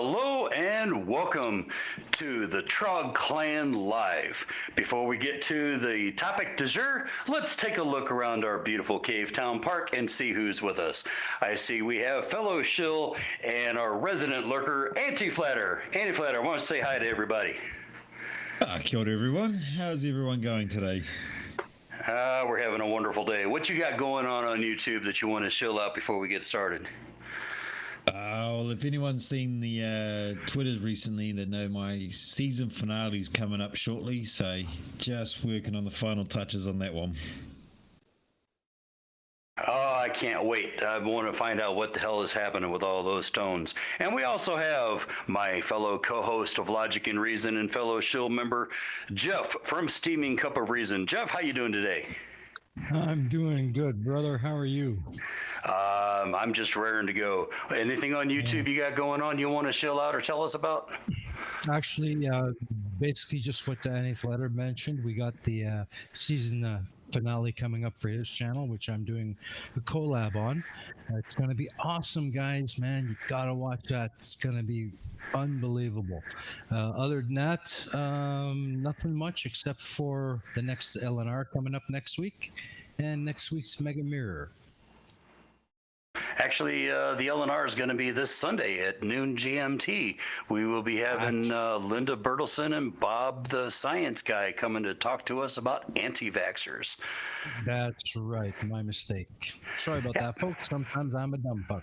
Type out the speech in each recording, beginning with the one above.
Hello and welcome to the Trog Clan Live. Before we get to the topic du jour, let's take a look around our beautiful Cave Town Park and see who's with us. I see we have fellow shill and our resident lurker, Anti-Flatter. Anti-Flatter, I want to say hi to everybody. Kia ora, everyone. How's everyone going today? We're having a wonderful day. What you got going on YouTube that you want to chill out before we get started? Well, if anyone's seen the Twitters recently, they know my season finale is coming up shortly, so just working on the final touches on that one. Oh, I can't wait. I want to find out what the hell is happening with all those stones. And we also have my fellow co-host of Logic and Reason and fellow shill member, Jeff from Steaming Cup of Reason. Jeff, how you doing today? I'm doing good, brother. How are you? I'm just raring to go. Anything on YouTube you got going on you want to chill out or tell us about? Actually, basically just what Anti-Flatter mentioned. We got the season finale coming up for his channel, which I'm doing a collab on. It's going to be awesome, guys, man. You got to watch that. It's going to be unbelievable. Other than that, nothing much except for the next LNR coming up next week and next week's Mega Mirror. Actually, the LNR is going to be this Sunday at noon GMT. We will be having Linda Bertelson and Bob the Science Guy coming to talk to us about anti-vaxxers. That's right. My mistake. Sorry about that, folks. Sometimes I'm a dumb fuck.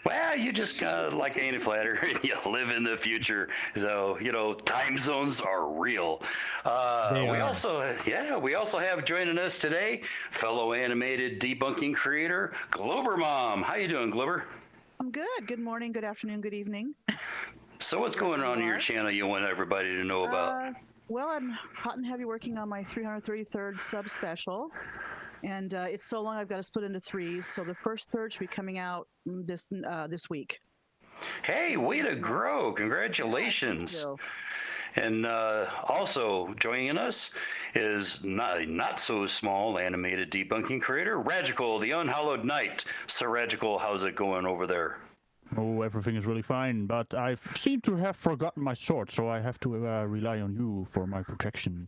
Well, you just like Anti-Flatter. You live in the future. So, time zones are real. We also have joining us today, fellow animated debunking creator, Glober Mom. How you doing, Glober? I'm good. Good morning, good afternoon, good evening. So what's going on in your channel you want everybody to know about? Well, I'm hot and heavy working on my 333rd sub special. And it's so long I've got to split into threes. So the first third should be coming out this week. Hey, way to grow. Congratulations. Thank you. And also joining us is not so small animated debunking creator, Ragical, the Unhallowed Knight. Sir Ragical, how's it going over there? Oh, everything is really fine, but I seem to have forgotten my sword, so I have to rely on you for my protection.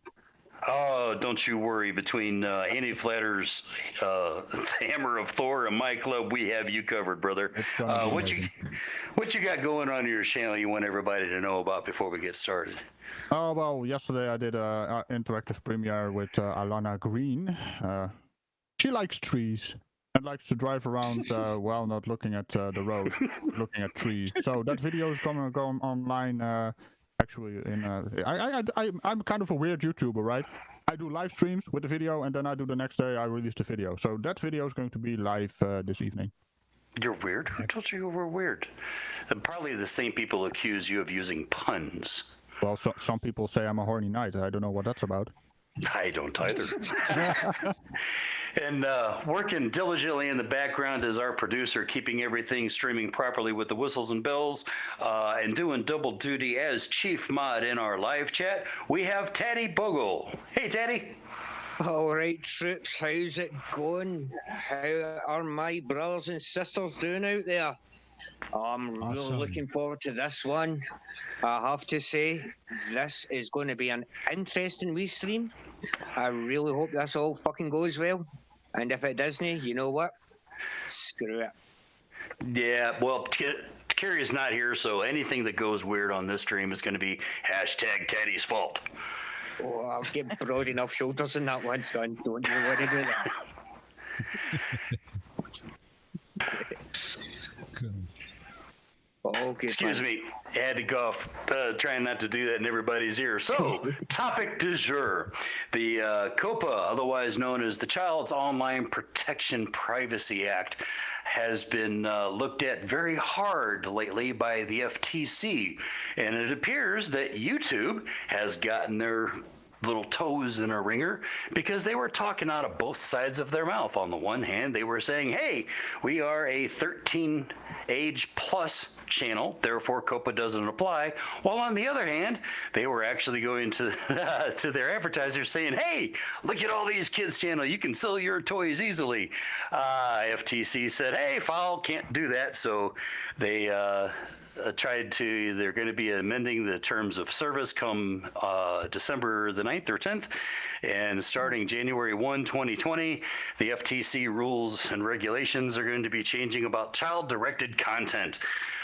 Oh, don't you worry. Between Anti-Flatter's Hammer of Thor and my club, we have you covered, brother. What you got going on in your channel you want everybody to know about before we get started? Oh, well, yesterday I did an interactive premiere with Alana Green. She likes trees and likes to drive around while not looking at the road, looking at trees. So that video is going to go online. Actually, I'm kind of a weird YouTuber, right? I do live streams with the video, and then I do the next day I release the video. So that video is going to be live this evening. You're weird? Who told you were weird? And probably the same people accuse you of using puns. Well, some people say I'm a horny knight. I don't know what that's about. I don't either. And working diligently in the background is our producer, keeping everything streaming properly with the whistles and bells, and doing double duty as chief mod in our live chat. We have Taddy Bogle. Hey, Taddy. All right, troops, how's it going? How are my brothers and sisters doing out there? I'm really looking forward to this one. I have to say, this is going to be an interesting wee stream. I really hope this all fucking goes well. And if it doesn't, you know what? Screw it. Yeah, well, Carrie's not here, so anything that goes weird on this stream is going to be #Taddy's fault. Oh, I'll get broad enough shoulders in that one, son. Don't you worry about that. Okay, excuse me, I had to cough, trying not to do that in everybody's ear. So, topic du jour. The COPPA, otherwise known as the Child's Online Protection Privacy Act, has been looked at very hard lately by the FTC. And it appears that YouTube has gotten their little toes in a ringer because they were talking out of both sides of their mouth. On the one hand, they were saying, hey, we are a 13 age plus channel, therefore COPPA doesn't apply. While on the other hand, they were actually going to to their advertisers saying, hey, look at all these kids channel, you can sell your toys easily. FTC said, hey, foul, can't do that. So they they're going to be amending the terms of service come December the 9th or 10th. And starting January 1, 2020, the FTC rules and regulations are going to be changing about child-directed content.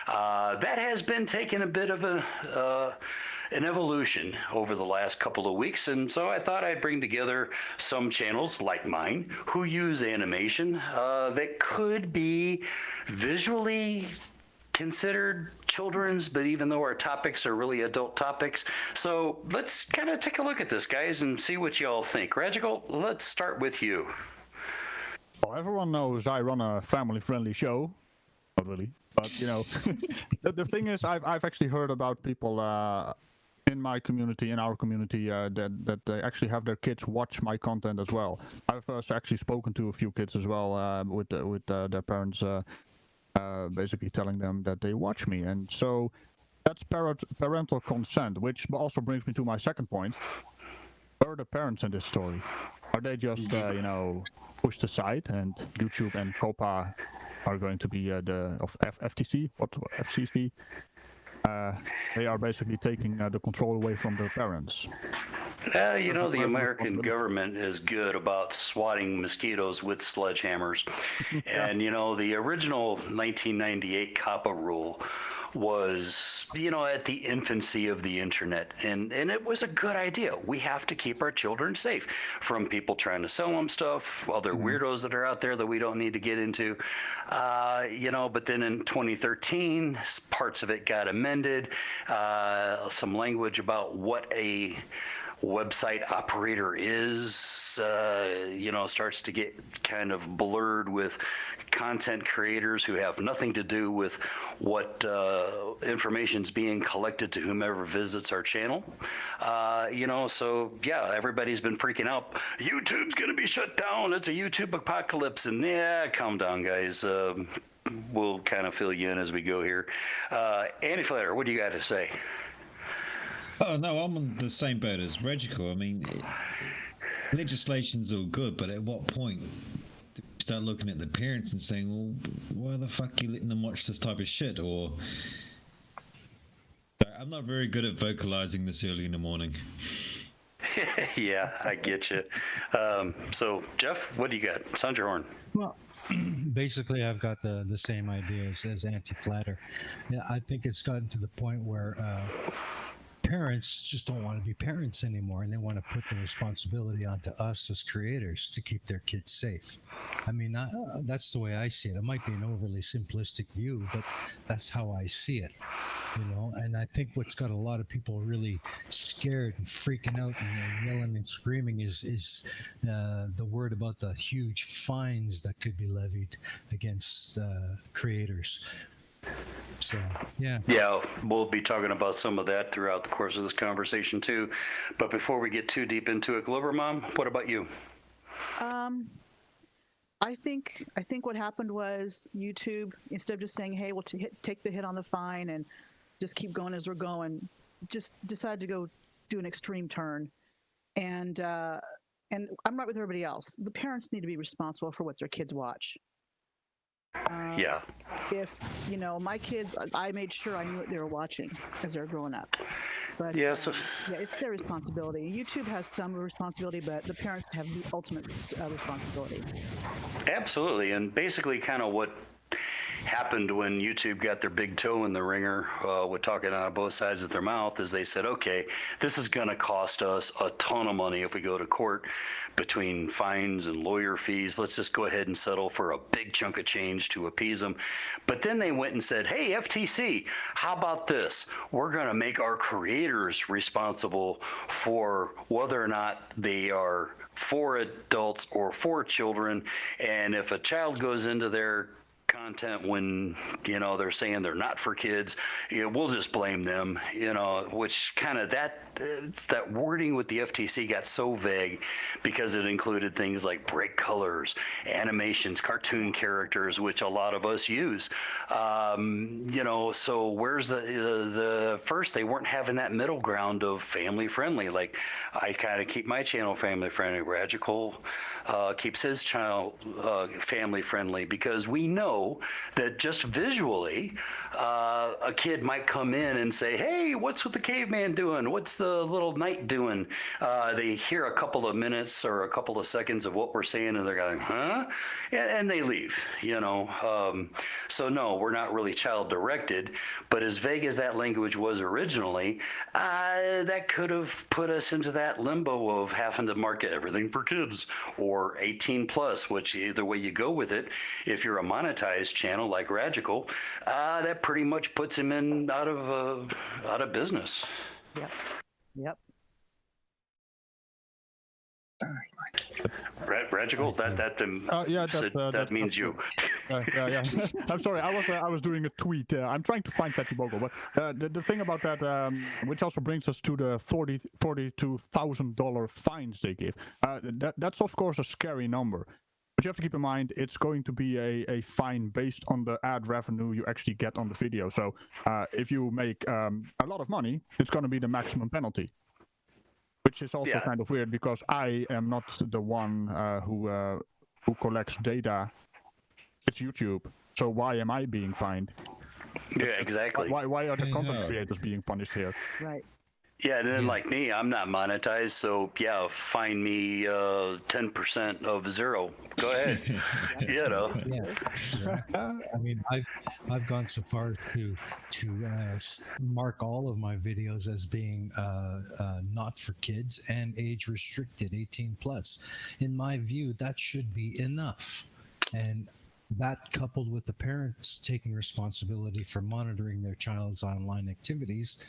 That has been taking a bit of an evolution over the last couple of weeks, and so I thought I'd bring together some channels like mine who use animation that could be visually considered children's, but even though our topics are really adult topics. So let's kind of take a look at this, guys, and see what you all think. Rajigal, let's start with you. Well, everyone knows I run a family-friendly show. Not really, but you know, the thing is, I've actually heard about people in my community, in our community, that they actually have their kids watch my content as well. I've actually spoken to a few kids as well with their parents. Basically telling them that they watch me, and so that's parental consent, which also brings me to my second point. Where are the parents in this story? Are they just pushed aside, and YouTube and COPPA are going to be FTC, FCC? They are basically taking the control away from their parents. The American government is good about swatting mosquitoes with sledgehammers. And, the original 1998 COPPA rule was, at the infancy of the internet. And it was a good idea. We have to keep our children safe from people trying to sell them stuff, other weirdos that are out there that we don't need to get into. But then in 2013, parts of it got amended. Some language about what a website operator is, starts to get kind of blurred with content creators who have nothing to do with what information's being collected to whomever visits our channel. So yeah, everybody's been freaking out. YouTube's gonna be shut down. It's a YouTube apocalypse. And yeah, calm down, guys. We'll kind of fill you in as we go here. Andy Flatter, what do you got to say? Oh, no, I'm on the same boat as Regical. I mean, legislation's all good, but at what point do we start looking at the parents and saying, well, why the fuck are you letting them watch this type of shit? Or I'm not very good at vocalizing this early in the morning. Yeah, I get you. So, Jeff, what do you got? Sound your horn. Well, basically, I've got the same ideas as Anti-Flatter. Yeah, I think it's gotten to the point where parents just don't want to be parents anymore, and they want to put the responsibility onto us as creators to keep their kids safe. I mean, that's the way I see it. It might be an overly simplistic view, but that's how I see it. And I think what's got a lot of people really scared and freaking out and yelling and screaming is the word about the huge fines that could be levied against creators. So, yeah. Yeah, we'll be talking about some of that throughout the course of this conversation too. But before we get too deep into it, Glover Mom, what about you? I think what happened was YouTube, instead of just saying, "Hey, we'll take the hit on the fine and just keep going as we're going," just decided to go do an extreme turn. And I'm right with everybody else. The parents need to be responsible for what their kids watch. Yeah. If my kids, I made sure I knew what they were watching as they were growing up. But Yeah, it's their responsibility. YouTube has some responsibility, but the parents have the ultimate responsibility. Absolutely, and basically kind of what happened when YouTube got their big toe in the ringer with talking out of both sides of their mouth is they said, okay, this is going to cost us a ton of money if we go to court between fines and lawyer fees. Let's just go ahead and settle for a big chunk of change to appease them. But then they went and said, hey, FTC, how about this? We're going to make our creators responsible for whether or not they are for adults or for children. And if a child goes into their content when they're saying they're not for kids, we'll just blame them, which kind of that wording with the FTC got so vague because it included things like bright colors, animations, cartoon characters, which a lot of us use. So where's the first, they weren't having that middle ground of family friendly. Like I kind of keep my channel family friendly. Rajical keeps his channel family friendly because we know know that just visually, a kid might come in and say, "Hey, what's with the caveman doing? What's the little knight doing?" They hear a couple of minutes or a couple of seconds of what we're saying, and they're going, "Huh?" And they leave. So no, we're not really child directed. But as vague as that language was originally, that could have put us into that limbo of having to market everything for kids or 18 plus, which either way you go with it, if you're a monetized channel like Radical, that pretty much puts him in out of business. Yep. Radical, that means you. Yeah. I'm sorry. I was doing a tweet. I'm trying to find Patty Bogle, but the thing about that, which also brings us to the $42,000 fines they give. That's of course a scary number. But you have to keep in mind, it's going to be a fine based on the ad revenue you actually get on the video. So if you make a lot of money, it's going to be the maximum penalty. Which is also kind of weird because I am not the one who collects data. It's YouTube. So why am I being fined? Yeah, exactly. Why are the content creators being punished here? Right. Yeah, and then like me, I'm not monetized, so yeah, fine me 10% of zero. Go ahead. I mean, I've gone so far to mark all of my videos as being not for kids and age restricted, 18 plus. In my view, that should be enough, and that coupled with the parents taking responsibility for monitoring their child's online activities,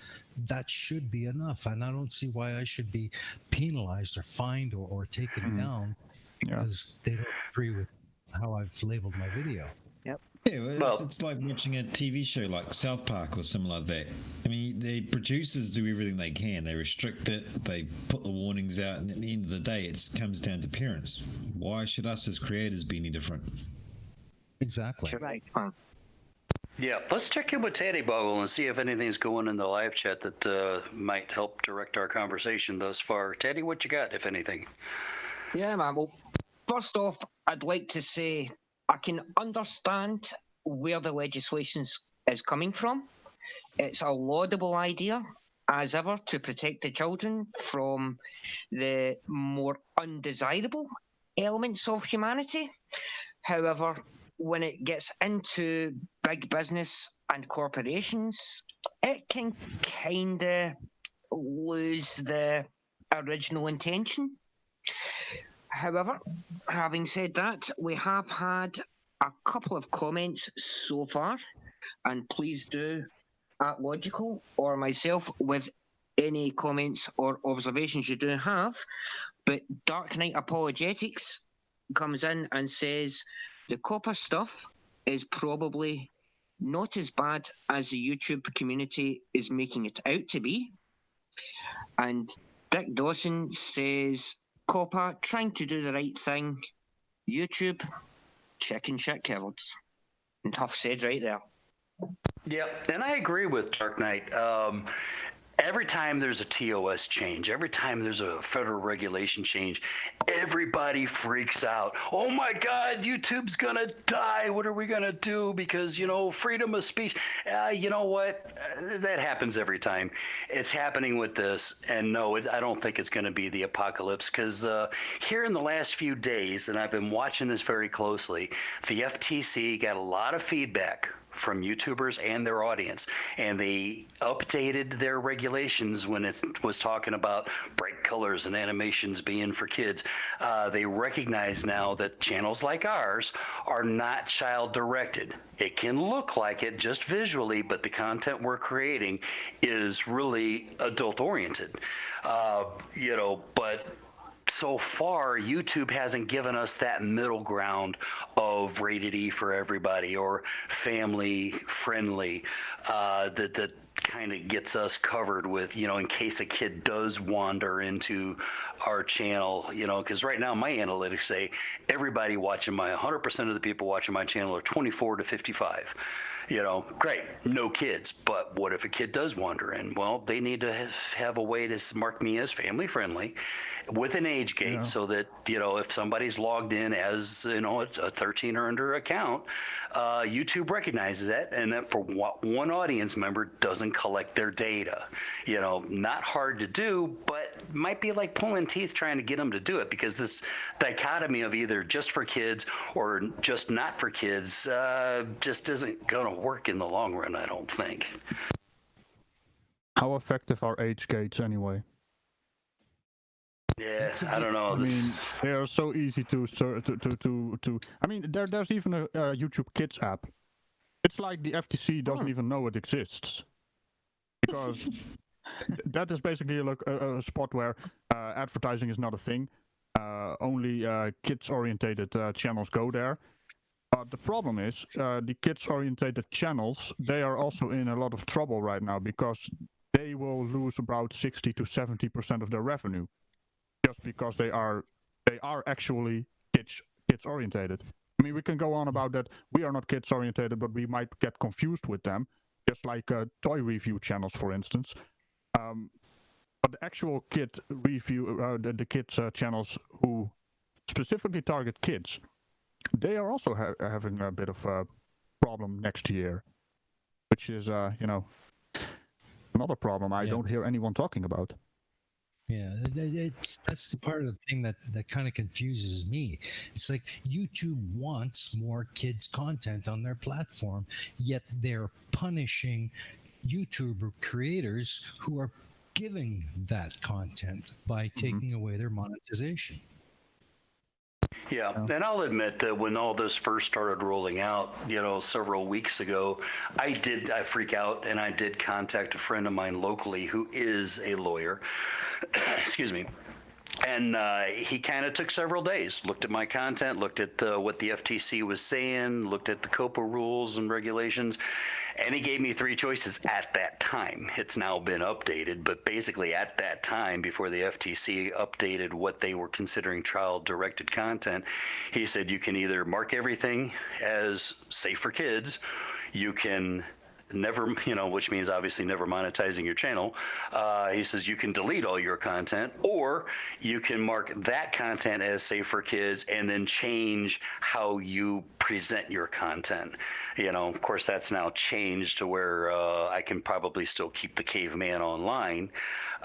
that should be enough. And I don't see why I should be penalized or fined or taken down because they don't agree with how I've labeled my video. Yep. Yeah, well, it's like watching a TV show like South Park or something like that. I mean, the producers do everything they can. They restrict it, they put the warnings out, and at the end of the day, it comes down to parents. Why should us as creators be any different? Exactly. Right. Yeah, let's check in with Teddy Bogle and see if anything's going in the live chat that might help direct our conversation thus far. Teddy, what you got, if anything? Yeah, man. Well, first off, I'd like to say I can understand where the legislation is coming from. It's a laudable idea, as ever, to protect the children from the more undesirable elements of humanity. However, when it gets into big business and corporations, it can kind of lose the original intention. However, having said that, we have had a couple of comments so far, and please do at Logical or myself with any comments or observations you do have. But Dark Knight Apologetics comes in and says the COPPA stuff is probably not as bad as the YouTube community is making it out to be. And Dick Dawson says COPPA trying to do the right thing. YouTube, chicken shit cowards. And tough said right there. Yep, and I agree with Dark Knight. Every time there's a TOS change, every time there's a federal regulation change, everybody freaks out. Oh my God, YouTube's gonna die. What are we gonna do? Because, freedom of speech. You know what? That happens every time. It's happening with this. And no, I don't think it's gonna be the apocalypse because here in the last few days, and I've been watching this very closely, the FTC got a lot of feedback from YouTubers and their audience, and they updated their regulations when it was talking about bright colors and animations being for kids. They recognize now that channels like ours are not child directed. It can look like it just visually, but the content we're creating is really adult oriented. But so far, YouTube hasn't given us that middle ground of rated E for everybody or family friendly that kind of gets us covered with, in case a kid does wander into our channel, because right now my analytics say everybody watching 100% of the people watching my channel are 24 to 55. Great, no kids, but what if a kid does wander in? Well, they need to have a way to mark me as family friendly with an age gate, so that, if somebody's logged in as, a 13 or under account, YouTube recognizes that, and that for one audience member doesn't collect their data. Not hard to do, but might be like pulling teeth trying to get them to do it, because this dichotomy of either just for kids or just not for kids just isn't going to work in the long run, I don't think. How effective are age gates anyway? Yeah, I don't know. I mean, they are so easy to. I mean, there's even a YouTube Kids app. It's like the FTC doesn't even know it exists, because that is basically like a spot where advertising is not a thing. Only kids-orientated channels go there. The problem is the kids-orientated channels, they are also in a lot of trouble right now, because they will lose about 60 to 70% of their revenue, just because they are actually kids orientated. I mean, we can go on about that. We are not kids orientated, but we might get confused with them, just like toy review channels, for instance. But the actual kid review, the kids channels who specifically target kids, they are also having a bit of a problem next year, which is, another problem I don't hear anyone talking about. Yeah, that's the part of the thing that kind of confuses me. It's like YouTube wants more kids content on their platform, yet they're punishing YouTuber creators who are giving that content by taking away their monetization. Yeah, and I'll admit that when all this first started rolling out, several weeks ago, I freak out, and I did contact a friend of mine locally who is a lawyer. Excuse me. And he kind of took several days, looked at my content, looked at what the FTC was saying, looked at the COPPA rules and regulations, and he gave me three choices at that time. It's now been updated, but basically at that time, before the FTC updated what they were considering child-directed content, he said you can either mark everything as safe for kids, you can never, which means obviously never monetizing your channel. He says you can delete all your content, or you can mark that content as safe for kids and then change how you present your content. Of course, that's now changed to where I can probably still keep the caveman online.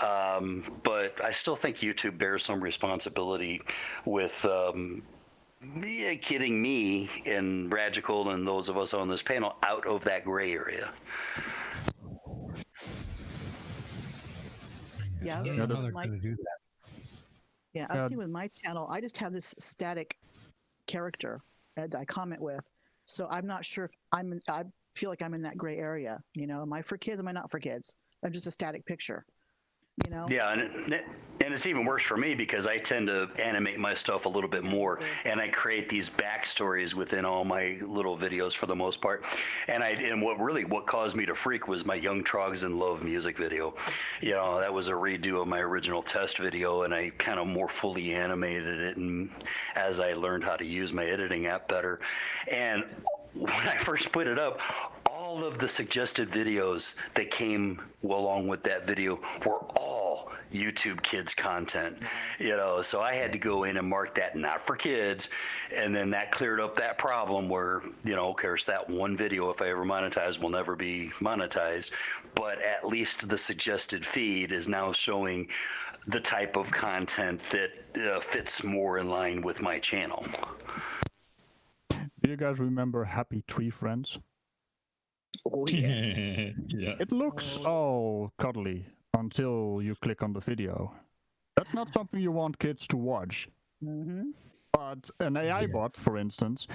But I still think YouTube bears some responsibility with getting me and Ragical and those of us on this panel out of that gray area. Yeah, I was I thinking don't know how with they're my, going to do that. yeah, I was thinking with my channel, I just have this static character that I comment with. So I'm not sure if I feel like I'm in that gray area. Am I for kids? Am I not for kids? I'm just a static picture. Yeah, and it's even worse for me because I tend to animate my stuff a little bit more, and I create these backstories within all my little videos for the most part. And what caused me to freak was my Young Trogs in Love music video. That was a redo of my original test video, and I kind of more fully animated it, and as I learned how to use my editing app better. And when I first put it up, all of the suggested videos that came along with that video were all YouTube Kids content, so I had to go in and mark that not for kids, and then that cleared up that problem where, of course, that one video, if I ever monetize, will never be monetized, but at least the suggested feed is now showing the type of content that fits more in line with my channel. Do you guys remember Happy Tree Friends? Oh yeah. Yeah. It looks all cuddly until you click on the video. That's not something you want kids to watch. Mm-hmm. But an AI bot, for instance,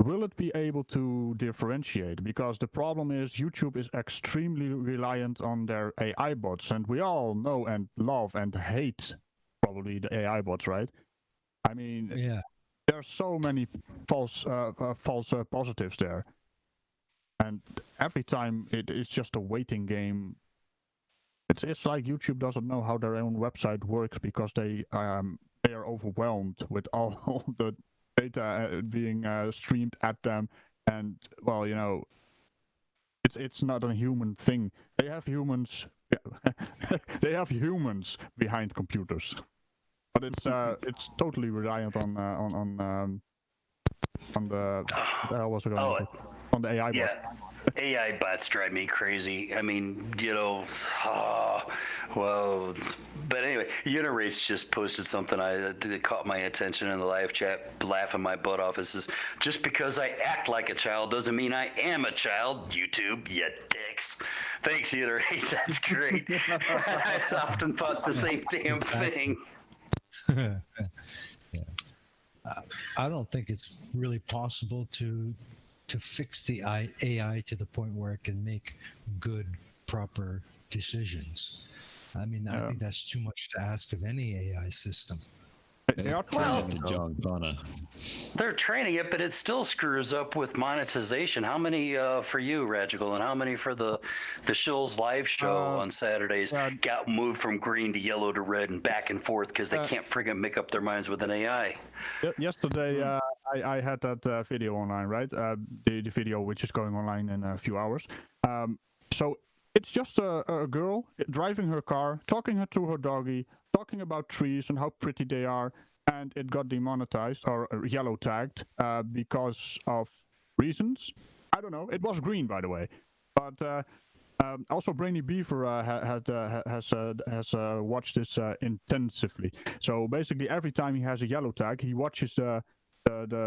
will it be able to differentiate? Because the problem is YouTube is extremely reliant on their AI bots, and we all know and love and hate probably the AI bots, right? I mean, Yeah. there's so many false positives there. and every time it's just a waiting game. It's like YouTube doesn't know how their own website works because they are overwhelmed with all the data being streamed at them, and well, it's not a human thing. They have humans. Yeah, they have humans behind computers, but it's totally reliant on the what the hell was it going on the AI bot. AI bots drive me crazy. I mean, well, but anyway, Unirace just posted something that caught my attention in the live chat, laughing my butt off. It says, just because I act like a child doesn't mean I am a child, YouTube, you dicks. Thanks, Unirace, that's great. I often thought the same damn thing. I don't think it's really possible to fix the AI to the point where it can make good, proper decisions. I mean, I think that's too much to ask of any AI system. They are Well, trying to John Connor. They're training it, but it still screws up with monetization. How many for you, Ragigal, and how many for the Shills live show on Saturdays got moved from green to yellow to red and back and forth because they can't friggin' make up their minds with an AI? Yesterday, I had that video online, right? The video which is going online in a few hours. So it's just a girl driving her car, talking to her doggy, talking about trees and how pretty they are, and it got demonetized or yellow tagged because of reasons. I don't know. It was green, by the way. But also, Brainy Beaver has watched this intensively. So basically, every time he has a yellow tag, he watches the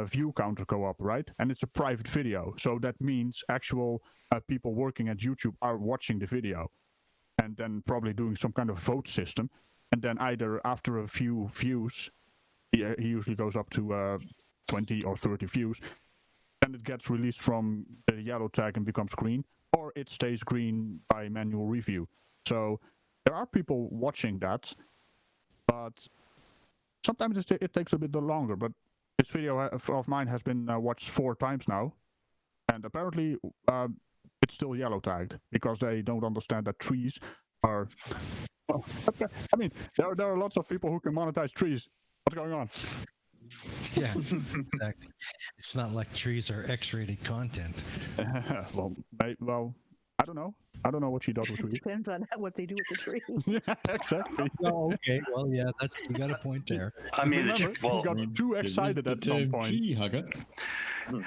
view counter go up, right? And it's a private video, so that means actual people working at YouTube are watching the video, and then probably doing some kind of vote system. And then either after a few views, he usually goes up to 20 or 30 views, then it gets released from the yellow tag and becomes green, or it stays green by manual review. So there are people watching that, but sometimes it takes a bit longer. But this video of mine has been watched 4 times now, and apparently it's still yellow tagged because they don't understand that trees are. I mean, there are lots of people who can monetize trees. What's going on? Yeah, exactly. It's not like trees are X-rated content. well, I don't know. I don't know what she does with trees. Depends on what they do with the tree. Yeah, exactly. Oh, okay. Well, yeah, you got a point there. I mean, Remember, well, you got too excited at some point. Tree hugger.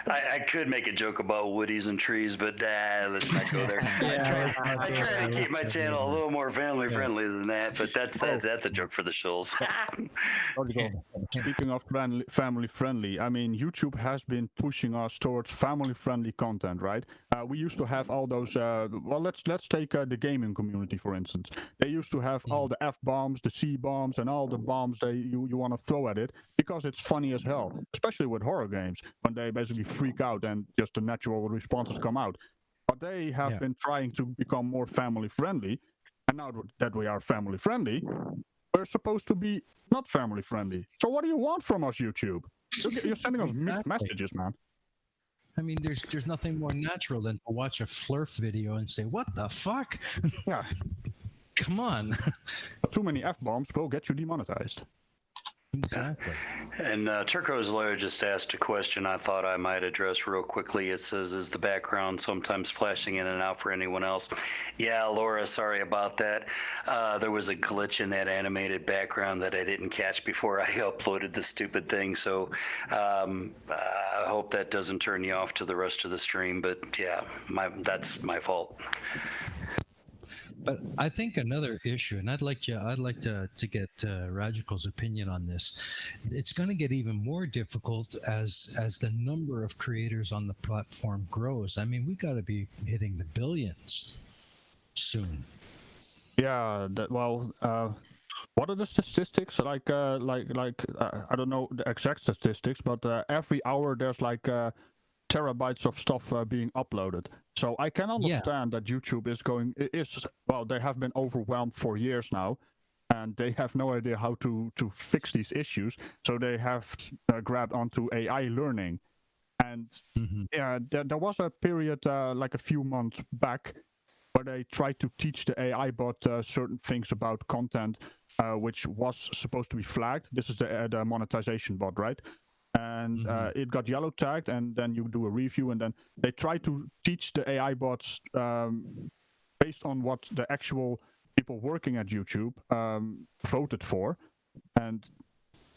I could make a joke about woodies and trees, but let's not go there. I try to keep my channel a little more family friendly than that, but that's a joke for the Shills. Speaking of family friendly, I mean, YouTube has been pushing us towards family friendly content, right? We used to have all those. Well, let's take the gaming community for instance. They used to have all the F bombs, the C bombs, and all the bombs you want to throw at it because it's funny as hell, especially with horror games when they basically freak out and just the natural responses come out. But they have been trying to become more family friendly, and now that we are family friendly, we're supposed to be not family friendly. So what do you want from us, YouTube? You're sending us mixed messages, man. I mean, there's nothing more natural than to watch a Flurf video and say, "What the fuck?" Yeah. Come on. Too many F-bombs will get you demonetized. Exactly. And Turco's lawyer just asked a question I thought I might address real quickly. It says, is the background sometimes flashing in and out for anyone else? Yeah, Laura, sorry about that. There was a glitch in that animated background that I didn't catch before I uploaded the stupid thing. So I hope that doesn't turn you off to the rest of the stream. But yeah, that's my fault. But I think another issue, and I'd like to get Ragical's opinion on this. It's going to get even more difficult as the number of creators on the platform grows. I mean, we got to be hitting the billions soon. Yeah. What are the statistics? I don't know the exact statistics, but every hour there's terabytes of stuff being uploaded. So I can understand that YouTube they have been overwhelmed for years now, and they have no idea how to fix these issues. So they have grabbed onto AI learning, And there was a period like a few months back where they tried to teach the AI bot certain things about content which was supposed to be flagged. This is the monetization bot, right? And it got yellow tagged, and then you do a review, and then they try to teach the AI bots based on what the actual people working at YouTube voted for. And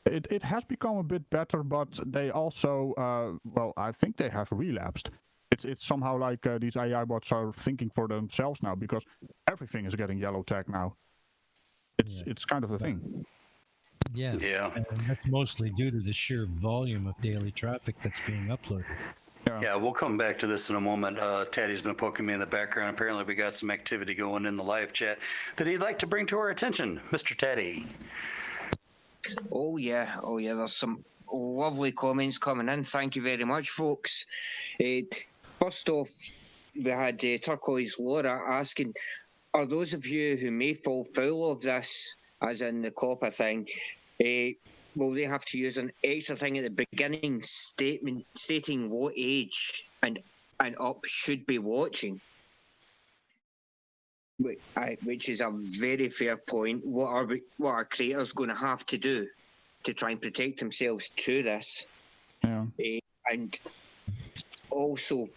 it has become a bit better, but they also, well, I think they have relapsed. It's somehow like these AI bots are thinking for themselves now, because everything is getting yellow tagged now. It's kind of a thing. Yeah. And that's mostly due to the sheer volume of daily traffic that's being uploaded. Yeah, we'll come back to this in a moment. Taddy's been poking me in the background. Apparently, we got some activity going in the live chat that he'd like to bring to our attention. Mr. Taddy. Oh yeah, there's some lovely comments coming in. Thank you very much, folks. First off, we had Turquoise Laura asking, are those of you who may fall foul of this, as in the COPPA thing, will they have to use an extra thing at the beginning statement stating what age and up should be watching? Which is a very fair point. What are creators going to have to do to try and protect themselves to this? And also,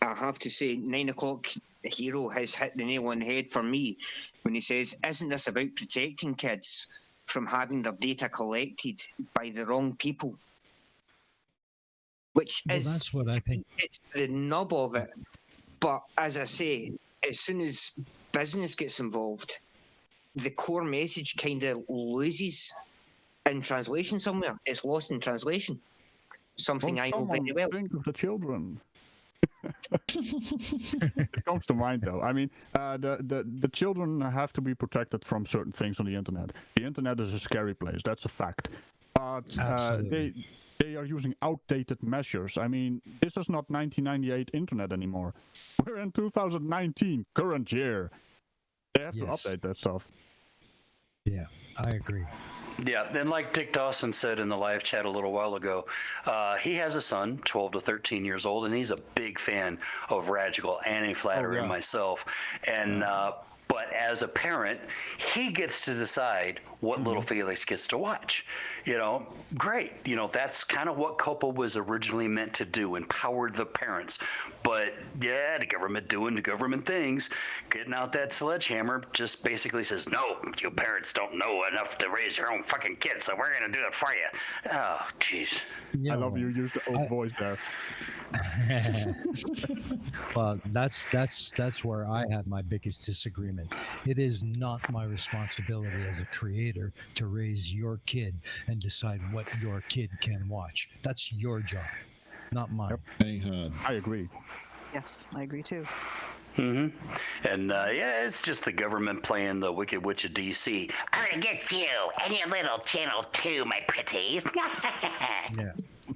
I have to say, 9 o'clock Hero has hit the nail on the head for me when he says, isn't this about protecting kids from having their data collected by the wrong people? Which is, that's what I think. It's the nub of it. But as I say, as soon as business gets involved, the core message kind of loses in translation somewhere. It's lost in translation. Something I know very well. Think of the children. It comes to mind, though. I mean, the children have to be protected from certain things on the internet. The internet is a scary place. That's a fact. But they are using outdated measures. I mean, this is not 1998 internet anymore. We're in 2019, current year. They have to update that stuff. Yeah, I agree. Yeah, and like Dick Dawson said in the live chat a little while ago, he has a son, 12 to 13 years old, and he's a big fan of Radical, Anti-Flatter, and myself. And but as a parent, he gets to decide what little Felix gets to watch. You know, great. You know, that's kind of what COPPA was originally meant to do, empowered the parents. But yeah, the government doing the government things, getting out that sledgehammer, just basically says, no, you parents don't know enough to raise your own fucking kids, so we're going to do it for you. Oh, jeez. I love you use the old voice there. Well, that's where I have my biggest disagreement. It is not my responsibility as a creator to raise your kid and decide what your kid can watch. That's your job, not mine. I agree. Yes, I agree too. And yeah, it's just the government playing the Wicked Witch of DC. I'm gonna get you and your little channel too, my pretties. Yeah.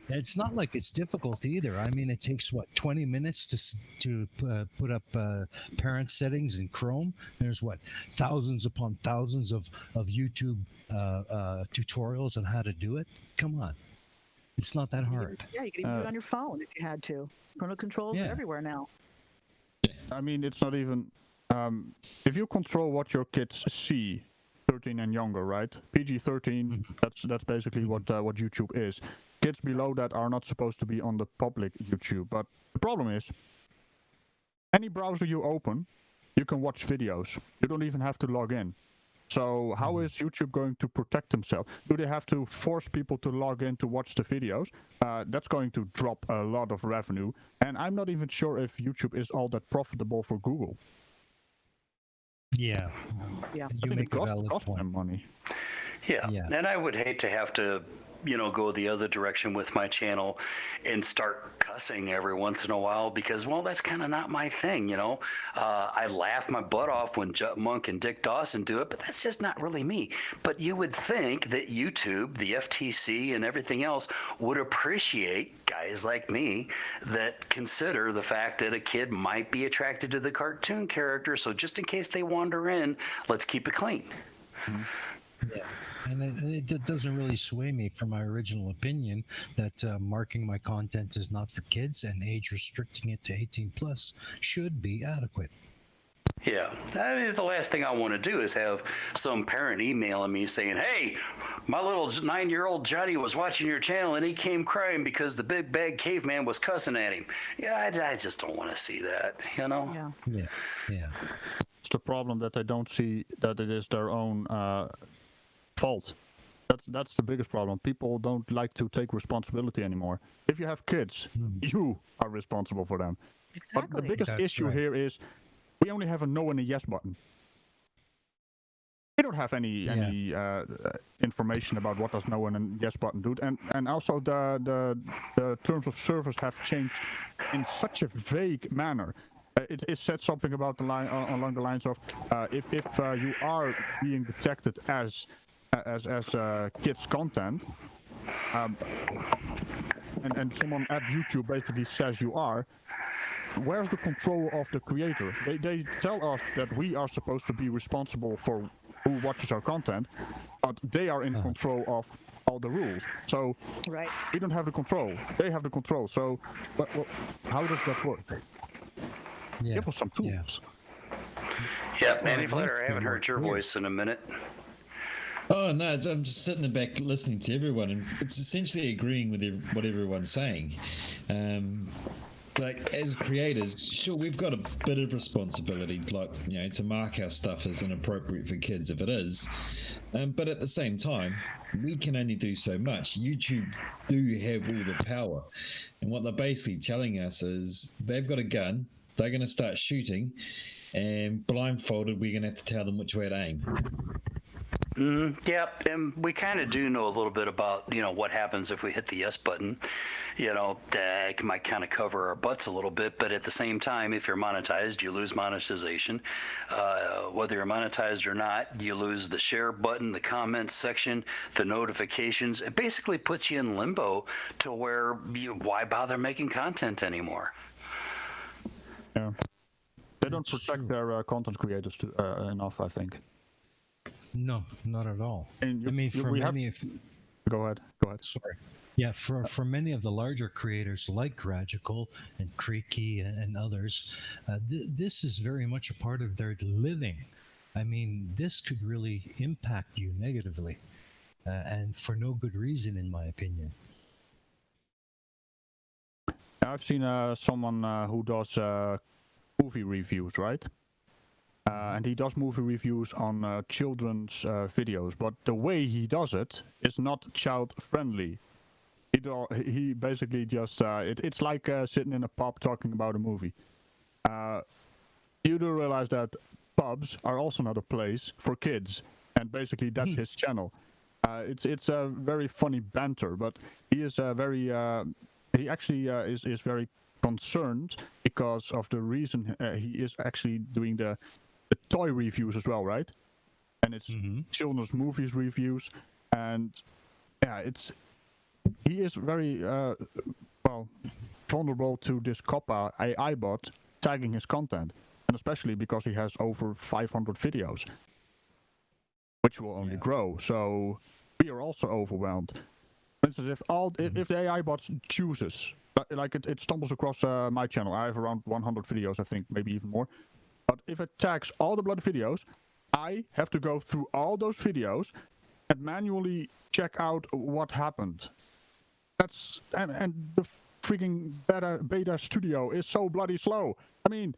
It's not like it's difficult either. I mean, it takes 20 minutes to put up parent settings in Chrome. There's thousands upon thousands of YouTube tutorials on how to do it. Come on, it's not that hard. Yeah, you can even do it on your phone if you had to. Parental controls are everywhere now. I mean, it's not even if you control what your kids see, 13 and younger, right? PG-13. That's basically what YouTube is. Kids below that are not supposed to be on the public YouTube. But the problem is, any browser you open, you can watch videos. You don't even have to log in. So how is YouTube going to protect themselves? Do they have to force people to log in to watch the videos? That's going to drop a lot of revenue. And I'm not even sure if YouTube is all that profitable for Google. Yeah. Yeah. You make a valid cost point. them money. Yeah, and I would hate to have to, go the other direction with my channel and start cussing every once in a while because, well, that's kind of not my thing, I laugh my butt off when Monk and Dick Dawson do it, but that's just not really me. But you would think that YouTube, the FTC, and everything else would appreciate guys like me that consider the fact that a kid might be attracted to the cartoon character, so just in case they wander in, let's keep it clean. Yeah. And it doesn't really sway me from my original opinion that marking my content is not for kids and age restricting it to 18 plus should be adequate. Yeah, I mean, the last thing I want to do is have some parent emailing me saying, "Hey, my little 9-year-old Johnny was watching your channel and he came crying because the big bad caveman was cussing at him." Yeah, I just don't want to see that, you know? Yeah. Yeah. It's the problem that they don't see that it is their own fault. That's the biggest problem. People don't like to take responsibility anymore. If you have kids, you are responsible for them. Exactly. But the biggest That's issue right. here is we only have a no and a yes button. We don't have any information about what does no and a yes button do, and also the terms of service have changed in such a vague manner. It said something about the line along the lines of if you are being detected as kids content, and someone at YouTube basically says you are. Where's the control of the creator? They tell us that we are supposed to be responsible for who watches our content, but they are in control of all the rules. So Right. we don't have the control. They have the control. So how does that work? Yeah. Give us some tools. Yeah, Manny at Flatter, least I haven't they heard work your here. voice in a minute. Oh no, I'm just sitting in the back listening to everyone, and it's essentially agreeing with what everyone's saying. Like as creators, sure, we've got a bit of responsibility, like to mark our stuff as inappropriate for kids if it is. But at the same time, we can only do so much. YouTube do have all the power, and what they're basically telling us is they've got a gun, they're going to start shooting, and blindfolded, we're going to have to tell them which way to aim. Yep, and we kind of do know a little bit about what happens if we hit the yes button. That might kind of cover our butts a little bit, but at the same time, if you're monetized, you lose monetization. Whether you're monetized or not, you lose the share button, the comments section, the notifications. It basically puts you in limbo to where why bother making content anymore? Yeah. They don't That's protect true. their content creators enough, I think. No, not at all. And I mean, for many of Go ahead. sorry. Yeah, for many of the larger creators like Gragical and Creaky and others, this is very much a part of their living. I mean, this could really impact you negatively, and for no good reason, in my opinion. I've seen someone who does movie reviews, right? And he does movie reviews on children's videos, but the way he does it is not child-friendly. He basically just it's like sitting in a pub talking about a movie. You do realize that pubs are also not a place for kids, and basically that's his channel. It's a very funny banter, but he is he actually is very concerned because of the reason he is actually doing the toy reviews as well, right? And it's children's movies reviews, and yeah, he is very vulnerable to this COPPA AI bot tagging his content, and especially because he has over 500 videos, which will only grow. So we are also overwhelmed. For instance, if the AI bot chooses, like it stumbles across my channel, I have around 100 videos, I think, maybe even more. But if it tags all the bloody videos, I have to go through all those videos and manually check out what happened. And the freaking beta studio is so bloody slow. I mean,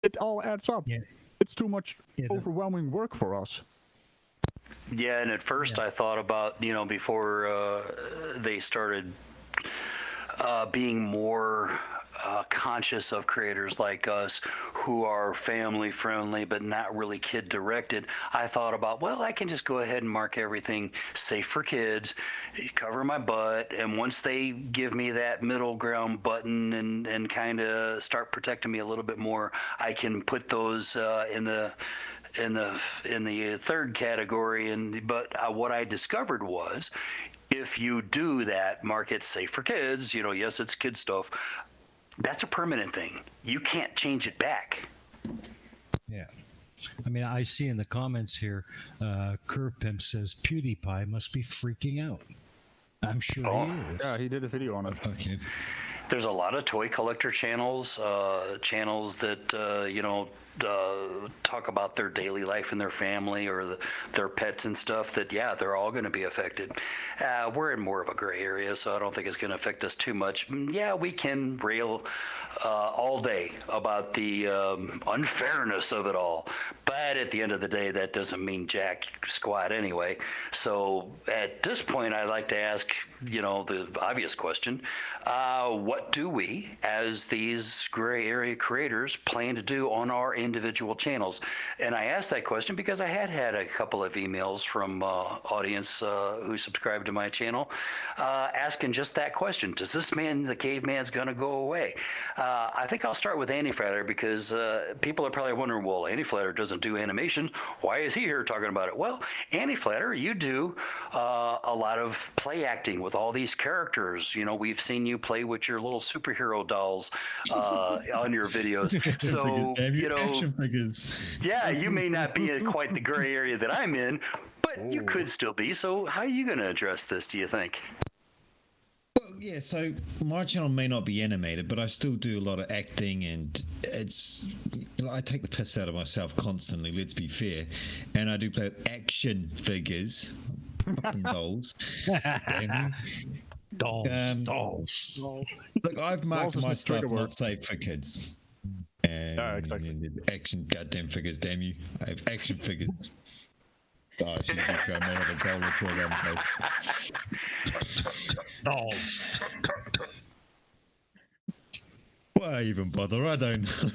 it all adds up. Yeah. It's too much overwhelming work for us. Yeah, and at first I thought about, before they started being more conscious of creators like us who are family friendly but not really kid directed, I thought about, well, I can just go ahead and mark everything safe for kids, cover my butt, and once they give me that middle ground button and kind of start protecting me a little bit more, I can put those in the third category. But what I discovered was, if you do that, mark it safe for kids, yes, it's kid stuff, that's a permanent thing. You can't change it back. Yeah. I mean, I see in the comments here, Curve Pimp says PewDiePie must be freaking out. I'm sure Oh, he is. Yeah, he did a video on it. Okay. There's a lot of toy collector channels, channels that talk about their daily life and their family or their pets and stuff. That they're all going to be affected. We're in more of a gray area, so I don't think it's going to affect us too much. Yeah, we can rail all day about the unfairness of it all, but at the end of the day, that doesn't mean jack squat anyway. So at this point, I'd like to ask, the obvious question: what do we, as these gray area creators, plan to do on our individual channels? And I asked that question because I had a couple of emails from audience who subscribed to my channel asking just that question: does this man, the caveman's, going to go away? I think I'll start with Andy Flatter because people are probably wondering, well, Andy Flatter doesn't do animation. Why is he here talking about it? Well, Andy Flatter, you do a lot of play acting with all these characters. We've seen you play with your little superhero dolls on your videos. So, action figures. yeah, you may not be in quite the gray area that I'm in, but you could still be. So how are you going to address this, do you think? Well, yeah, so my channel may not be animated, but I still do a lot of acting, and I take the piss out of myself constantly, let's be fair. And I do play with action figures, fucking dolls. Damn you. Dolls. Look, I've marked Dolls is my the stuff trigger word. not safe for kids. And Exactly. action goddamn figures, damn you. I have action figures. Oh, I should be fair, I may have a goal or Dolls. why even bother? I don't know.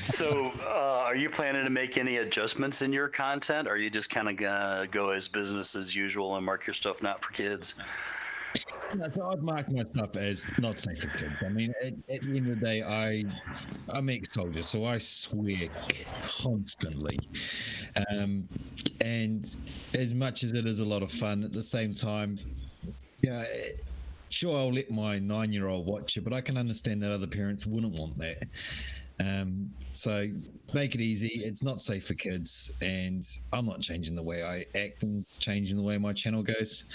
So, are you planning to make any adjustments in your content? Or are you just kind of gonna go as business as usual and mark your stuff not for kids? No, so I'd mark my stuff as not safe for kids. I mean, at the end of the day, I'm ex-soldier, so I swear constantly. And as much as it is a lot of fun, at the same time, sure, I'll let my 9-year-old watch it, but I can understand that other parents wouldn't want that. So make it easy. It's not safe for kids, and I'm not changing the way I act and changing the way my channel goes.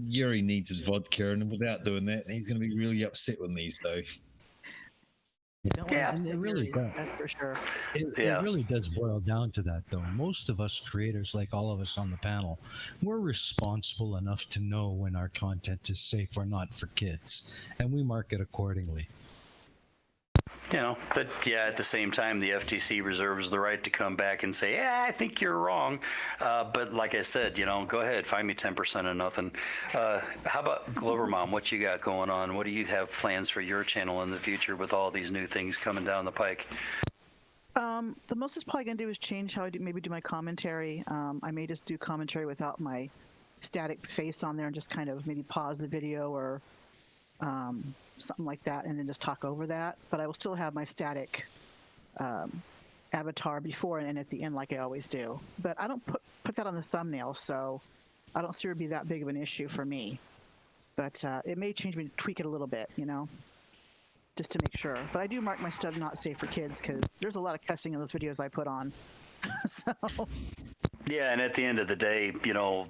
Yuri needs his vodka, and without doing that, he's going to be really upset with me. So Don't Yeah. want to It really does. That's for sure. It really does boil down to that, though. Most of us creators, like all of us on the panel, we're responsible enough to know when our content is safe or not for kids, and we mark it accordingly. But at the same time, the FTC reserves the right to come back and say, I think you're wrong. But like I said, go ahead, find me 10% of nothing. How about Glover Mom? What you got going on? What do you have plans for your channel in the future with all these new things coming down the pike? The most it's probably going to do is change how I maybe do my commentary. I may just do commentary without my static face on there and just kind of maybe pause the video or something like that, and then just talk over that. But I will still have my static avatar before and at the end, like I always do. But I don't put that on the thumbnail, so I don't see it would be that big of an issue for me. But it may change me, tweak it a little bit, just to make sure. But I do mark my stuff not safe for kids because there's a lot of cussing in those videos I put on. So. Yeah, and at the end of the day,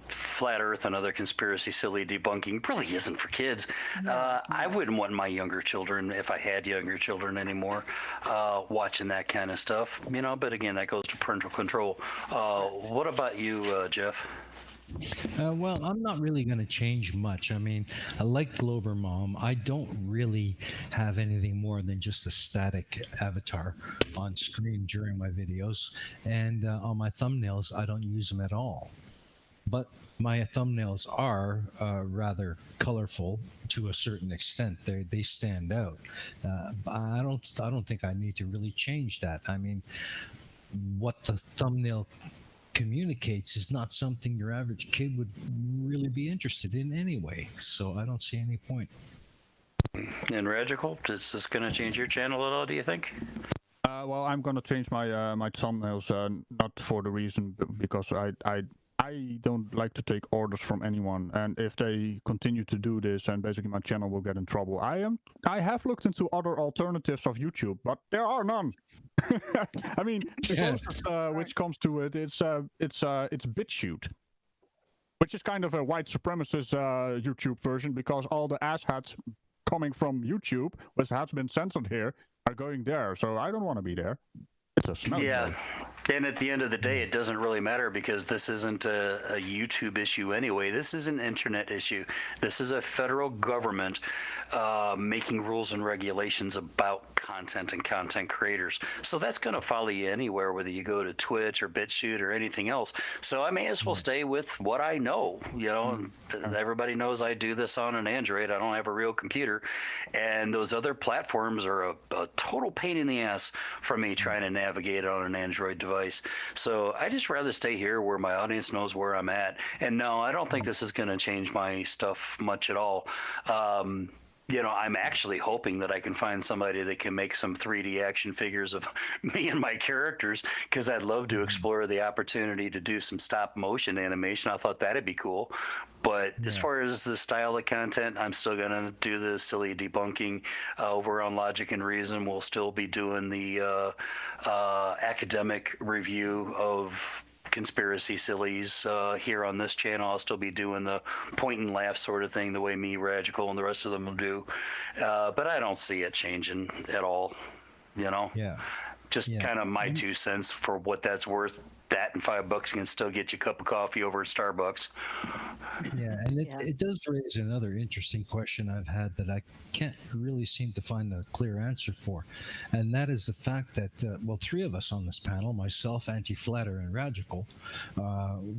flat Earth and other conspiracy silly debunking really isn't for kids. I wouldn't want my younger children, if I had younger children anymore, watching that kind of stuff. But again, that goes to parental control. What about you, Jeff? Well, I'm not really going to change much. I mean, I like Glover Mom. I don't really have anything more than just a static avatar on screen during my videos. And on my thumbnails, I don't use them at all. But my thumbnails are rather colorful to a certain extent. They stand out. I don't think I need to really change that. I mean, what the thumbnail communicates is not something your average kid would really be interested in anyway, so I don't see any point. And Radical, is this going to change your channel at all, do you think? Well, I'm gonna change my my thumbnails, not for the reason because I I don't like to take orders from anyone, and if they continue to do this, and basically my channel will get in trouble. I have looked into other alternatives of YouTube, but there are none. I mean, the closest which comes to it is it's BitChute, which is kind of a white supremacist YouTube version, because all the asshats coming from YouTube, which has been censored here, are going there. So I don't want to be there. It's a smell. Yeah. And at the end of the day, it doesn't really matter, because this isn't a YouTube issue anyway. This is an internet issue. This is a federal government making rules and regulations about content and content creators. So that's going to follow you anywhere, whether you go to Twitch or BitChute or anything else. So I may as well stay with what I know. You know, everybody knows I do this on an Android. I don't have a real computer. And those other platforms are a total pain in the ass for me trying to navigate on an Android device. So I just rather stay here where my audience knows where I'm at. And no, I don't think this is going to change my stuff much at all. You know, I'm actually hoping that I can find somebody that can make some 3D action figures of me and my characters, because I'd love to explore the opportunity to do some stop motion animation. I thought that'd be cool. But as far as the style of content, I'm still going to do the silly debunking over on Logic and Reason. We'll still be doing the academic review of conspiracy sillies here on this channel. I'll still be doing the point and laugh sort of thing the way me, Radical, and the rest of them will do. But I don't see it changing at all, you know? Yeah. Just kind of my 2 cents for what that's worth. That and $5 can still get you a cup of coffee over at Starbucks. Yeah, and it does raise another interesting question I've had that I can't really seem to find a clear answer for. And that is the fact that, well, 3 of us on this panel, myself, Anti-Flatter, and Radical,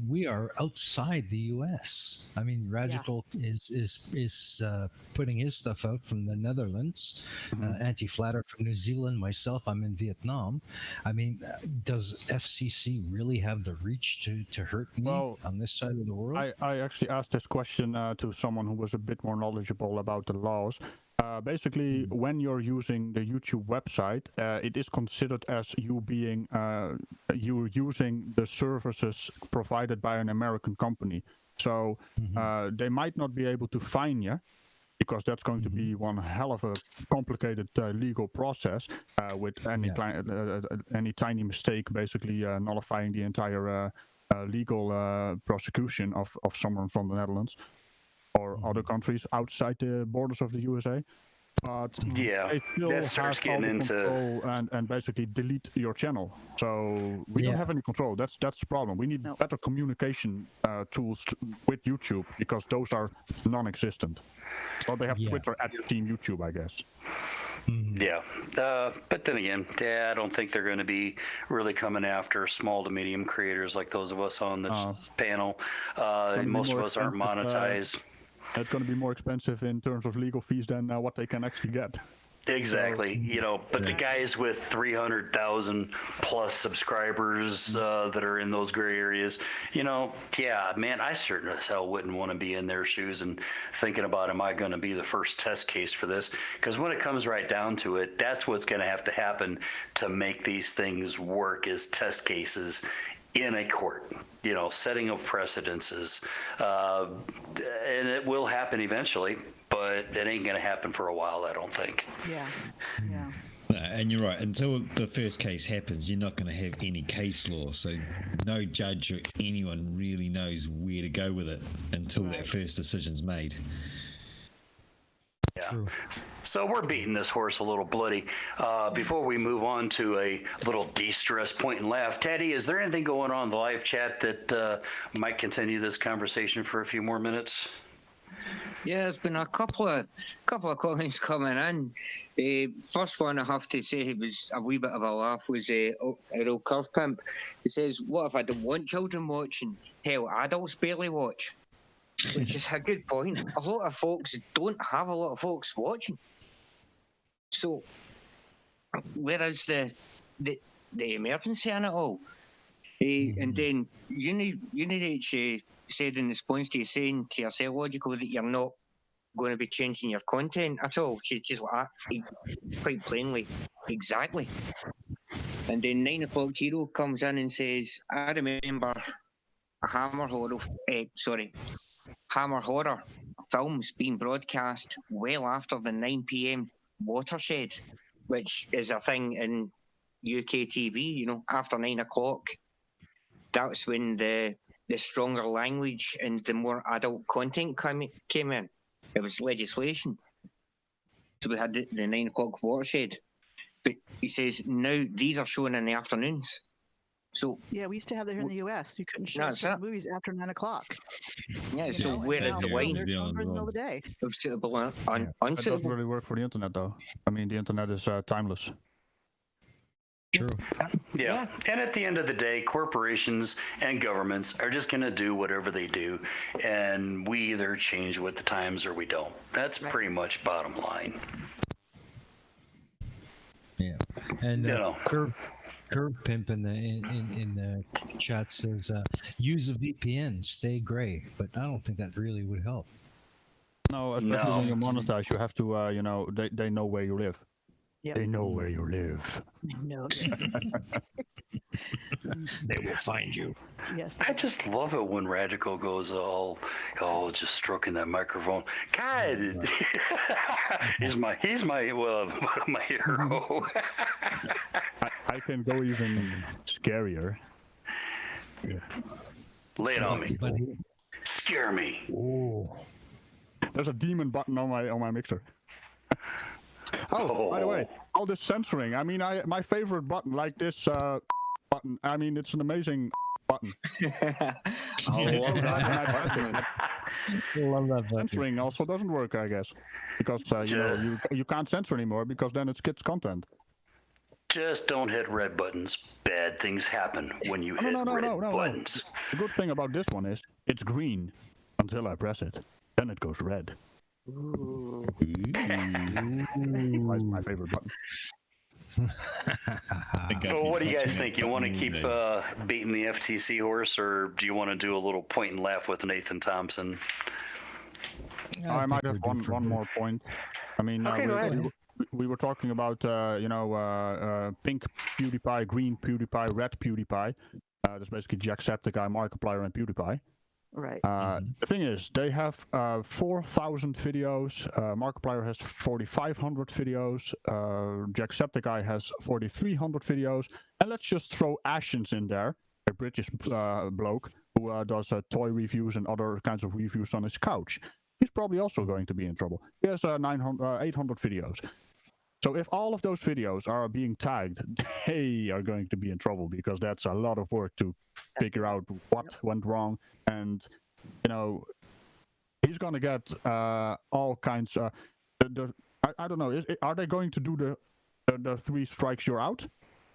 we are outside the U.S. I mean, Radical is putting his stuff out from the Netherlands, Anti-Flatter from New Zealand, myself, I'm in Vietnam. I mean, does FCC really have the reach to hurt me on this side of the world? I actually asked this question to someone who was a bit more knowledgeable about the laws. Basically, when you're using the YouTube website, it is considered as you being you using the services provided by an American company. So they might not be able to fine you, because that's going to be one hell of a complicated legal process with any tiny mistake basically nullifying the entire legal prosecution of someone from the Netherlands or other countries outside the borders of the USA. But they still that starts have getting all the into control and basically delete your channel. So we don't have any control. That's the problem. We need better communication tools with YouTube, because those are non-existent. Well, they have Twitter at Team YouTube, I guess. Yeah, but then again, I don't think they're going to be really coming after small to medium creators like those of us on the panel. Most of us aren't monetized. It's going to be more expensive in terms of legal fees than what they can actually get. Exactly, you know, but the guys with 300,000 plus subscribers that are in those gray areas, you know, man, I certainly as hell wouldn't want to be in their shoes and thinking about, am I going to be the first test case for this? Because when it comes right down to it, that's what's going to have to happen to make these things work, is test cases in a court, you know, setting of precedences. And it will happen eventually, but it ain't going to happen for a while, I don't think. Yeah. And you're right, until the first case happens, you're not going to have any case law, so no judge or anyone really knows where to go with it until that first decision's made. Yeah. So we're beating this horse a little bloody. Before we move on to a little de-stress point and laugh, Teddy, is there anything going on in the live chat that might continue this conversation for a few more minutes? Yeah, there's been a couple of comments coming in. First one I have to say, it was a wee bit of a laugh, was Errol Curve Pimp. He says, "What if I don't want children watching? Hell, adults barely watch." Which is a good point. A lot of folks don't have a lot of folks watching. So, where is the emergency in it all? And then Unity said in response to you saying to yourself, Logical, that you're not going to be changing your content at all. She's just like, quite plainly, exactly. And then 9 o'clock Hero comes in and says, I remember Hammer Horror, Hammer Horror films being broadcast well after the 9 p.m. watershed, which is a thing in UK TV. You know, after 9 o'clock, that's when the stronger language and the more adult content came in. It was legislation. So we had the 9 o'clock watershed. But he says now these are shown in the afternoons. So Yeah, we used to have that here in the U.S. You couldn't show No, it's certain not. movies after 9 o'clock. yeah, You so know, where and is now the Yeah, line? they're yeah, shown in the well. middle of the day. Of suitable and That doesn't unsuitable. really work for the internet, though. I mean, the internet is timeless. True. Yeah. And at the end of the day, corporations and governments are just going to do whatever they do. And we either change with the times or we don't. That's pretty much bottom line. Yeah. And You know. Curve Pimp in the chat says use a VPN, stay gray, but I don't think that really would help. No, especially No. when you monetize, you have to, you know, they know where you live. Yep. They know where you live. No. They will find you. Yes. I just love it when Radical goes just stroking that microphone. God, he's my my hero. I can go even scarier. Lay it on me. But Scare me. oh, There's a demon button on my mixer. Oh, by the way, all this censoring. I mean, my favorite button, like this button. I mean, it's an amazing button. I love that button. I love that button. Censoring also doesn't work, I guess, because you know you can't censor anymore because then it's kids' content. Just don't hit red buttons. Bad things happen when you hit No, red no. buttons. The good thing about this one is it's green until I press it, then it goes red. That's my favorite button. So what do you guys think? You want to keep beating the FTC horse, or do you want to do a little point and laugh with Nathan Thompson? I might have one more point. I mean, Okay, go ahead. we were talking about pink PewDiePie, green PewDiePie, red PewDiePie. That's basically Jacksepticeye, Markiplier, and PewDiePie. Right. The thing is, they have 4,000 videos. Markiplier has 4,500 videos. Jacksepticeye has 4,300 videos. And let's just throw Ashens in there, a British bloke who does toy reviews and other kinds of reviews on his couch. He's probably also going to be in trouble. He has 800 videos. So if all of those videos are being tagged, they are going to be in trouble because that's a lot of work to figure out what went wrong. And, you know, he's going to get all kinds of... I don't know, are they going to do the 3 strikes you're out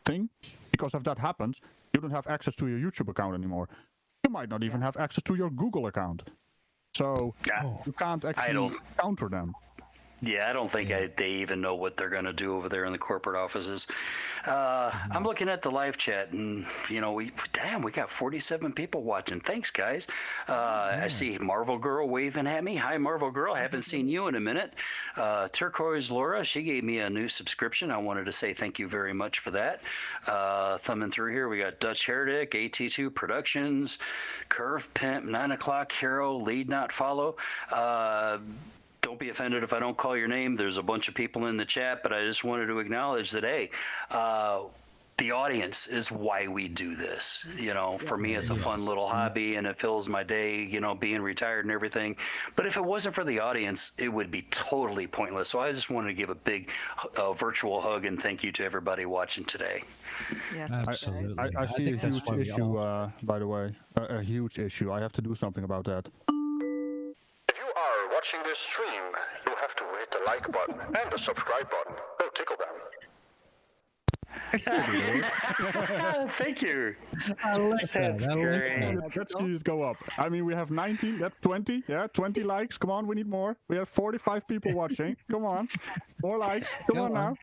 thing? Because if that happens, you don't have access to your YouTube account anymore. You might not even have access to your Google account. So you can't actually counter them. Yeah, I don't think they even know what they're going to do over there in the corporate offices. I'm looking at the live chat, and you know, we got 47 people watching. Thanks, guys. I see Marvel Girl waving at me. Hi, Marvel Girl. Haven't seen you in a minute. Turquoise Laura, she gave me a new subscription. I wanted to say thank you very much for that. Thumbing through here, we got Dutch Heretic, AT2 Productions, Curve Pimp, 9 O'Clock Hero, Lead Not Follow. Don't be offended if I don't call your name. There's a bunch of people in the chat, but I just wanted to acknowledge that, hey, the audience is why we do this. You know, for me, it's a fun little hobby, and it fills my day, you know, being retired and everything. But if it wasn't for the audience, it would be totally pointless. So I just wanted to give a big virtual hug and thank you to everybody watching today. Yeah. Absolutely. I see a think that's huge why we issue, all- by the way. A huge issue. I have to do something about that. If you are watching this stream, you have to hit the like button and the subscribe button. Go tickle them. Thank you. I like that. That's I like great. that. Let's see it go up. I mean, we have 19, that's 20. Yeah, 20 likes. Come on, we need more. We have 45 people watching. Come on. More likes. Come on now.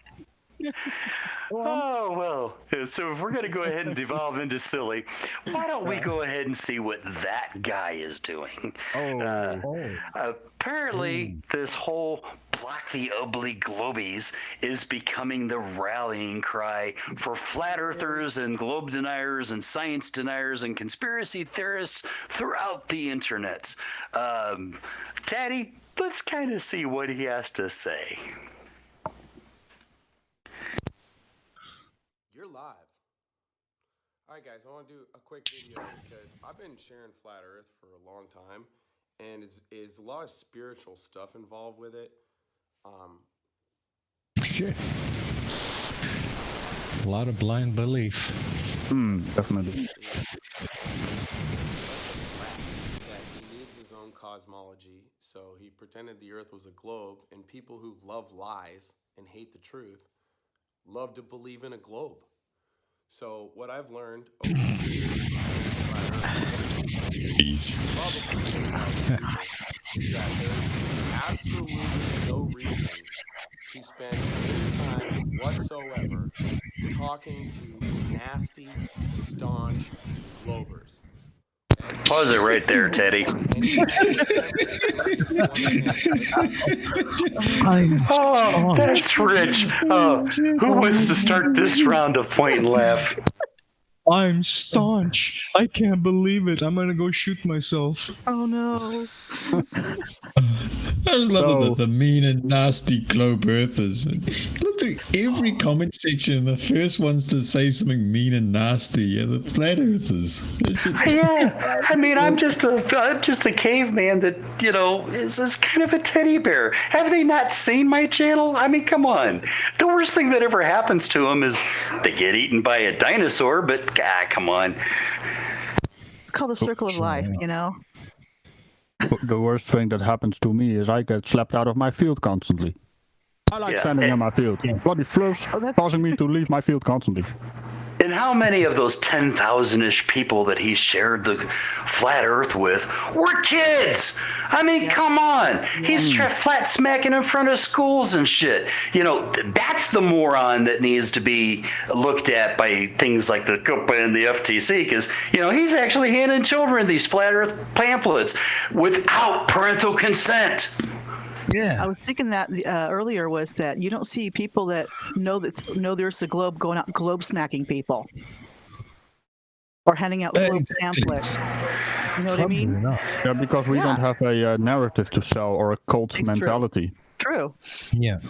Oh, well, so if we're going to go ahead and devolve into silly, why don't we go ahead and see what that guy is doing? Apparently, this whole block the ugly globies is becoming the rallying cry for flat earthers and globe deniers and science deniers and conspiracy theorists throughout the internet. Taddy, let's kind of see what he has to say. You're live. All right, guys, I want to do a quick video because I've been sharing Flat Earth for a long time, and is a lot of spiritual stuff involved with it. Shit. A lot of blind belief. Definitely. That he needs his own cosmology, so he pretended the Earth was a globe, and people who love lies and hate the truth love to believe in a globe. So what I've learned over the years is that there's absolutely no reason to spend any time whatsoever talking to nasty, staunch globers. Pause it right there, Teddy. Oh, that's rich. Who wants to start this round of point and laugh? I'm staunch. I can't believe it. I'm gonna go shoot myself. Oh no. I just love the mean and nasty globe earthers. Look through every comment section. The first ones to say something mean and nasty are the flat earthers. Yeah, I mean, I'm just a caveman that is kind of a teddy bear. Have they not seen my channel? I mean, come on. The worst thing that ever happens to them is they get eaten by a dinosaur. But come on. It's called the circle of life, you know. The worst thing that happens to me is I get slapped out of my field constantly. I like standing in my field. Bloody flirts causing me to leave my field constantly. And how many of those 10,000-ish people that he shared the flat earth with were kids? I mean, come on. He's flat smacking in front of schools and shit. That's the moron that needs to be looked at by things like the COPPA and the FTC, because, he's actually handing children these flat earth pamphlets without parental consent. Yeah, I was thinking that earlier was that you don't see people that know there's a globe going out globe smacking people or handing out globe pamphlets. You know what I mean? Yeah, because we don't have a narrative to sell or a cult mentality. True. Yeah.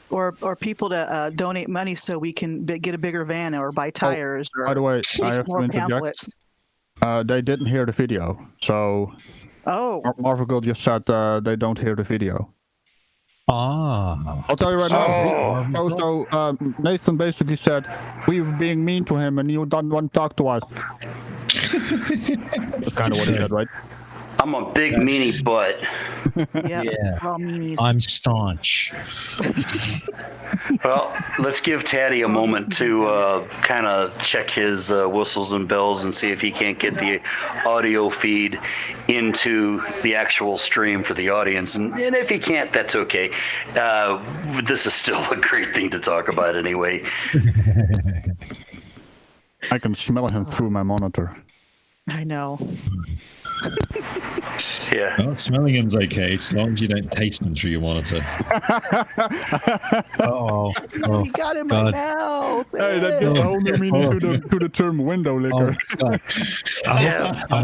Or people to donate money so we can get a bigger van or buy tires. By the way, I have more to interject. pamphlets. They didn't hear the video, so. Marvel Girl just said they don't hear the video. I'll tell you right now. So Nathan basically said we were being mean to him and you don't want to talk to us. That's kind of what he said, right? I'm a big meanie butt. I'm staunch. Well, let's give Taddy a moment to kind of check his whistles and bells and see if he can't get the audio feed into the actual stream for the audience. And if he can't, that's okay. This is still a great thing to talk about anyway. I can smell him through my monitor. I know. Yeah. Well, smelling him's okay, as long as you don't taste them through your monitor. He got in my mouth. Hey, that gives a whole new meaning to the term window liquor. I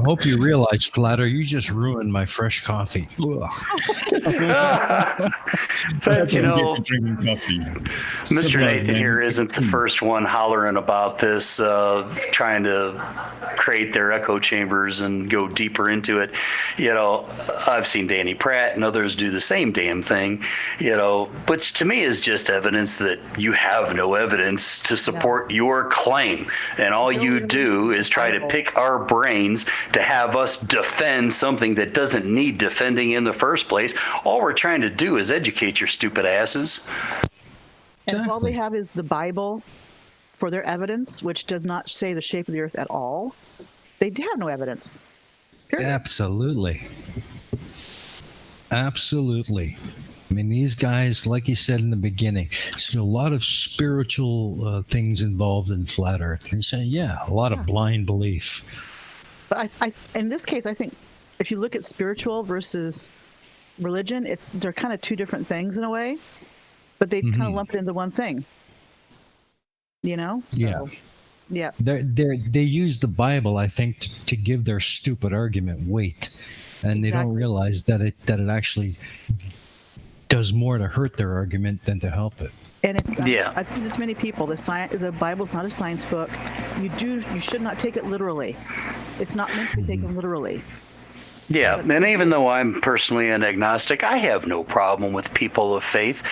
hope you realize, Flatter, you just ruined my fresh coffee. But drinking coffee. Mr. Nathan here isn't the first one hollering about this, trying to create their echo chambers and go deeper into it. I've seen Danny Pratt and others do the same damn thing, which to me is just evidence that you have no evidence to support your claim. And all you do is try to pick our brains to have us defend something that doesn't need defending in the first place. All we're trying to do is educate your stupid asses. And if all they have is the Bible for their evidence, which does not say the shape of the earth at all, they have no evidence. Period. Absolutely. I mean, these guys, like you said in the beginning, there's a lot of spiritual things involved in flat Earth. And you say, yeah, a lot of blind belief. But in this case, I think if you look at spiritual versus religion, they're kind of two different things in a way, but they kind of lump it into one thing. You know? So, yeah. They use the Bible, I think, to give their stupid argument weight, and they don't realize that it actually does more to hurt their argument than to help it. And I've seen it to many people. The Bible's not a science book. You should not take it literally. It's not meant to be taken literally. Yeah, and even though I'm personally an agnostic, I have no problem with people of faith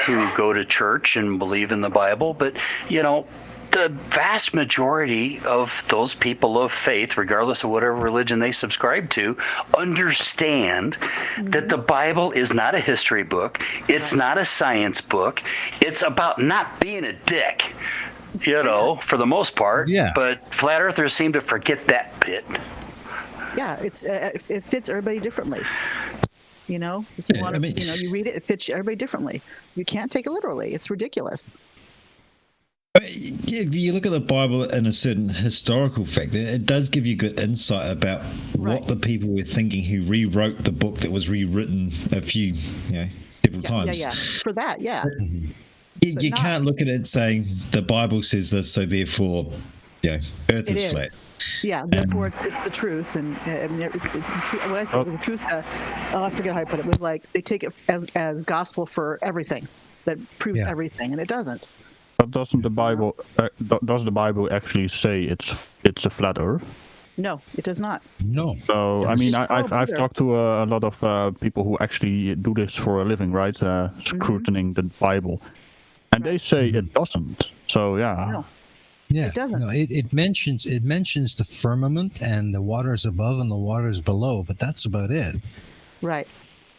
who go to church and believe in the Bible. But, you know, the vast majority of those people of faith, regardless of whatever religion they subscribe to, understand that the Bible is not a history book. It's not a science book. It's about not being a dick, you know, for the most part. Yeah. But flat earthers seem to forget that bit. Yeah, it fits everybody differently. You know, if you want to, you read it, it fits everybody differently. You can't take it literally. It's ridiculous. If you look at the Bible in a certain historical fact, it does give you good insight about what the people were thinking who rewrote the book that was rewritten a few, several times. Yeah. For that, yeah. You can't look at it saying the Bible says this, so therefore, Earth is flat. Yeah, therefore it's the truth, and I mean, it's the truth. What I said was the truth. I forget how I put it. It was like they take it as gospel for everything that proves everything, and it doesn't. But doesn't the Bible? Does the Bible actually say it's a flat Earth? No, it does not. No. So I mean, I've talked to a lot of people who actually do this for a living, right? Scrutinizing the Bible, and they say it doesn't. So yeah. No. Yeah, it doesn't. No, it mentions the firmament and the waters above and the waters below, but that's about it. Right,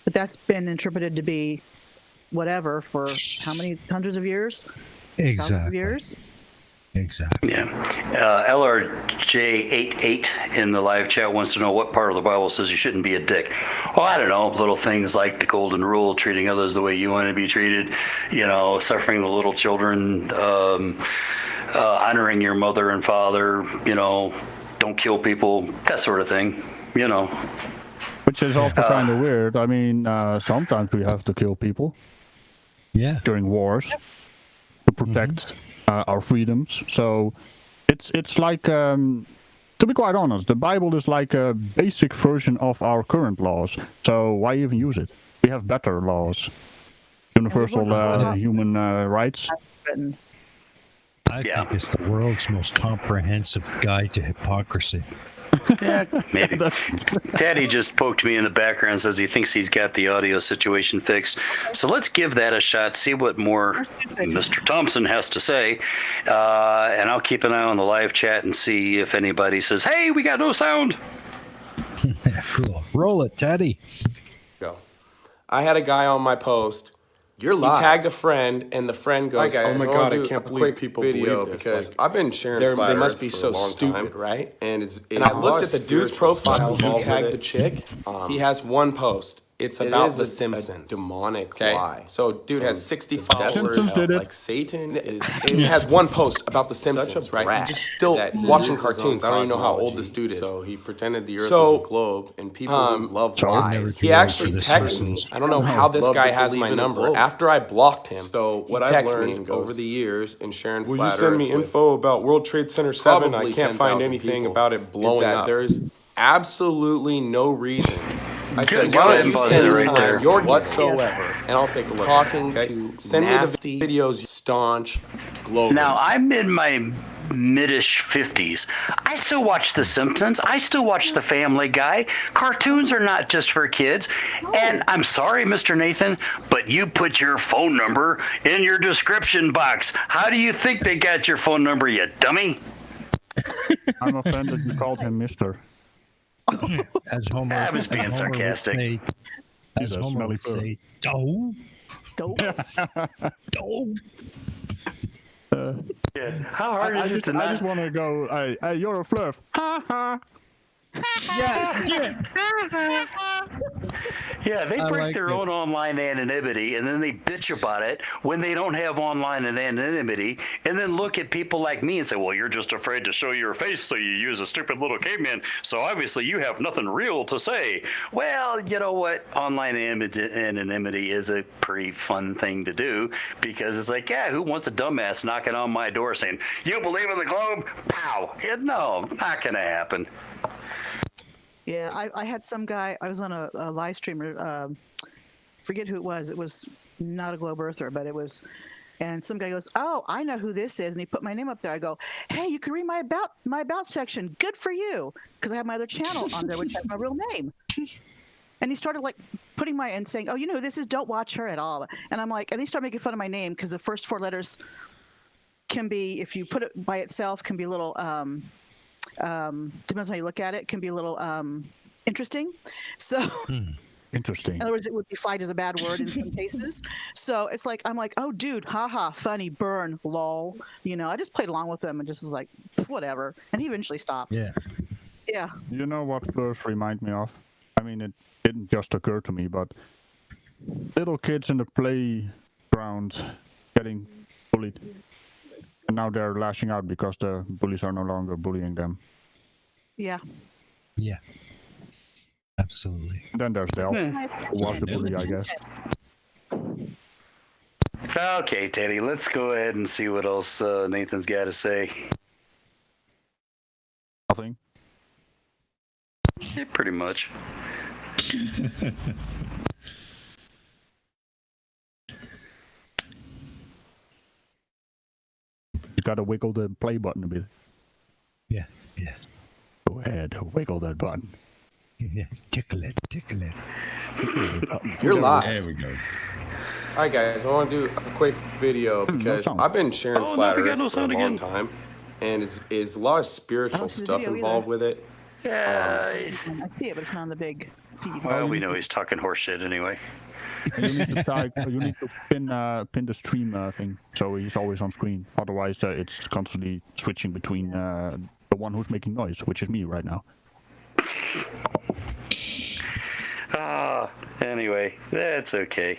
but that's been interpreted to be whatever for how many hundreds of years? Exactly. Of years. Exactly. Yeah. LRJ88 in the live chat wants to know what part of the Bible says you shouldn't be a dick. Oh, I don't know. Little things like the golden rule, treating others the way you want to be treated, suffering the little children, honoring your mother and father, don't kill people, that sort of thing, Which is also kind of weird. I mean, sometimes we have to kill people. Yeah. During wars to protect our freedoms. So it's like, to be quite honest, the Bible is like a basic version of our current laws. So why even use it? We have better laws. Universal human rights. I think it's the world's most comprehensive guide to hypocrisy. Yeah, maybe. Daddy just poked me in the background and says he thinks he's got the audio situation fixed. So let's give that a shot, see what more Mr. Thompson has to say. And I'll keep an eye on the live chat and see if anybody says, hey, we got no sound. Cool. Roll it, Teddy. Go. I had a guy on my post. You're live. He tagged a friend, and the friend goes, "Oh my god, I can't believe people believe this." Because I've been sharing flat Earth. They must be so stupid, right? And I looked at the dude's profile. He tagged the chick. He has one post. It's about The Simpsons. Demonic lie. So, dude has 60 followers. Like Satan is. He has one post about The Simpsons, right? He's just still watching cartoons. I don't even know how old this dude is. So he pretended the Earth was a globe, and people who love lies. He actually texted me. I don't know how this guy has my number. After I blocked him, so what I learned over the years in sharing flat Earth. Will you send me info about World Trade Center 7? I can't find anything about it blowing up. There's absolutely no reason. I said, why don't you send me time your whatsoever, and I'll take a look. Talking to send nasty me the videos, staunch globals. Now, I'm in my mid-ish 50s. I still watch The Simpsons. I still watch The Family Guy. Cartoons are not just for kids. And I'm sorry, Mr. Nathan, but you put your phone number in your description box. How do you think they got your phone number, you dummy? I'm offended you called him Mr. As Homer, I was being sarcastic. As Homer would say, "Doe, doe, doe." How hard is it to not? I just want to go. Hey, you're a fluff. Ha ha. Yeah, they I break like their it. own online anonymity and then they bitch about it when they don't have online anonymity, and then look at people like me and say, well, you're just afraid to show your face, so you use a stupid little caveman, so obviously you have nothing real to say. Well, you know what? Online anonymity is a pretty fun thing to do, because it's like, yeah, who wants a dumbass knocking on my door saying, you believe in the globe? Pow. Yeah, no, not going to happen. Yeah, I had some guy. I was on a live streamer. Forget who it was. It was not a globe earther, but it was. And some guy goes, "Oh, I know who this is," and he put my name up there. I go, "Hey, you can read my about section. Good for you," because I have my other channel on there, which has my real name. And he started like putting my and saying, "Oh, you know who this is? Don't watch her at all." And I'm like, and he started making fun of my name because the first 4 letters can be, if you put it by itself, can be a little. Depends on how you look at it. Can be a little interesting. So. Interesting. In other words, it would be flagged as a bad word in some cases. So it's like, I'm like, oh, dude, haha, funny, burn, lol. You know, I just played along with him and just was like, whatever. And he eventually stopped. Yeah. Yeah. You know what slurs remind me of? I mean, it didn't just occur to me, but little kids in the playground getting bullied. And now they're lashing out because the bullies are no longer bullying them. Yeah. Yeah. Absolutely. And then there's Del, who was the bully, I guess. Okay, Teddy, let's go ahead and see what else Nathan's got to say. Nothing. Yeah, pretty much. You gotta wiggle the play button a bit. Yeah. Yeah. Go ahead, wiggle that button. Yeah. Tickle it. Tickle it. You're live. There we go. All right, guys, I want to do a quick video because sound. I've been sharing Oh, Flat no, we got Earth no for a sound long again. time, and it's a lot of spiritual see the stuff video involved either. with it. Yeah. I see it, but it's not on the big feed. Well, we know he's talking horseshit anyway. You need to type. You need to pin the stream thing, so he's always on screen. Otherwise, it's constantly switching between the one who's making noise, which is me right now. Anyway, that's okay.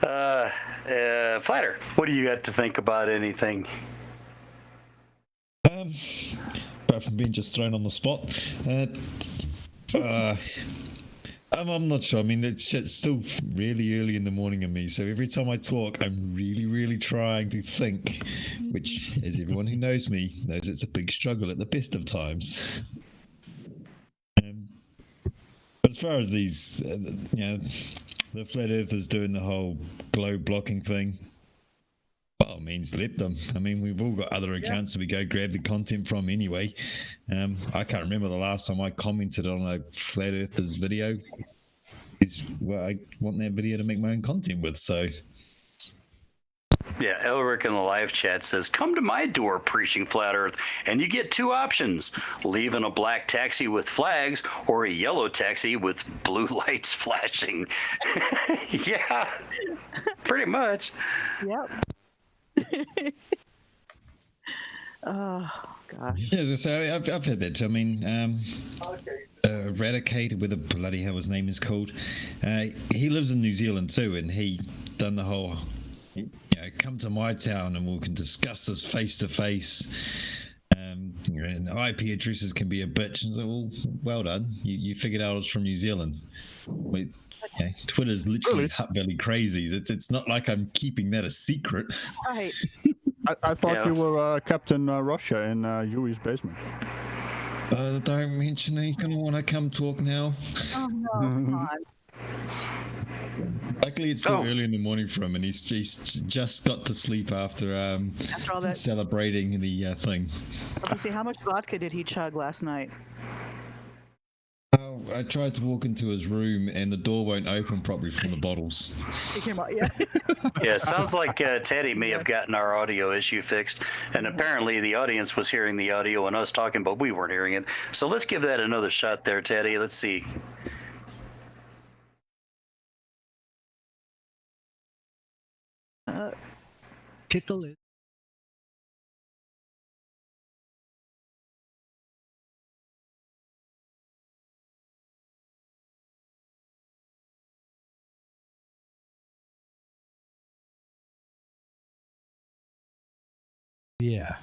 Flatter, what do you got to think about anything? Apart from being just thrown on the spot, I'm not sure. I mean, it's still really early in the morning of me, so every time I talk, I'm really trying to think, which, as everyone who knows me knows, it's a big struggle at the best of times. But as far as these, the flat earthers doing the whole globe blocking thing, by all means, let them. I mean, we've all got other accounts that we go grab the content from anyway. I can't remember the last time I commented on a flat earthers video. I want that video to make my own content with, so. Yeah, Elric in the live chat says, come to my door preaching flat earth, and you get 2 options: leave in a black taxi with flags or a yellow taxi with blue lights flashing. Yeah, pretty much. Yep. Oh, gosh. Yeah, so I've had that. I mean, Eradicated, where the bloody hell his name is called. He lives in New Zealand too, and he done the whole, come to my town and we can discuss this face to face. And IP addresses can be a bitch. And so, well done. You figured out I was from New Zealand. Wait, Twitter's literally Hutt Valley crazies. It's not like I'm keeping that a secret. Right. I thought you were Captain Russia in Yuri's basement. Don't mention he's going to want to come talk now. Oh, no, come on. Luckily, it's still early in the morning for him, and he's just got to sleep after all that. celebrating the thing. Let's see, how much vodka did he chug last night? Oh, I tried to walk into his room, and the door won't open properly from the bottles. He came out, yeah. Yeah, sounds like Teddy may have gotten our audio issue fixed, and apparently the audience was hearing the audio and us talking, but we weren't hearing it. So let's give that another shot there, Teddy. Let's see. Tickle it. Yeah.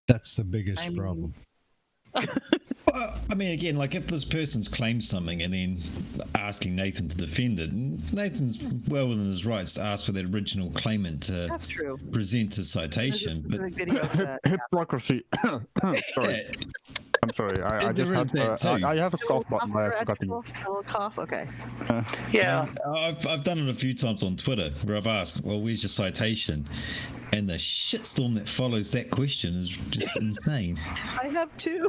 That's the biggest I mean- problem. I mean, again, like if this person's claimed something and then asking Nathan to defend it, Nathan's well within his rights to ask for that original claimant to That's true. present a There's a citation. But specific video of that. Hypocrisy. Sorry. I'm sorry. I just There had is that too. I have a A little cough button. cough I there, forgot to Adriel? A little cough? Okay. Yeah. I've done it a few times on Twitter where I've asked, well, where's your citation? And the shitstorm that follows that question is just insane. I have two.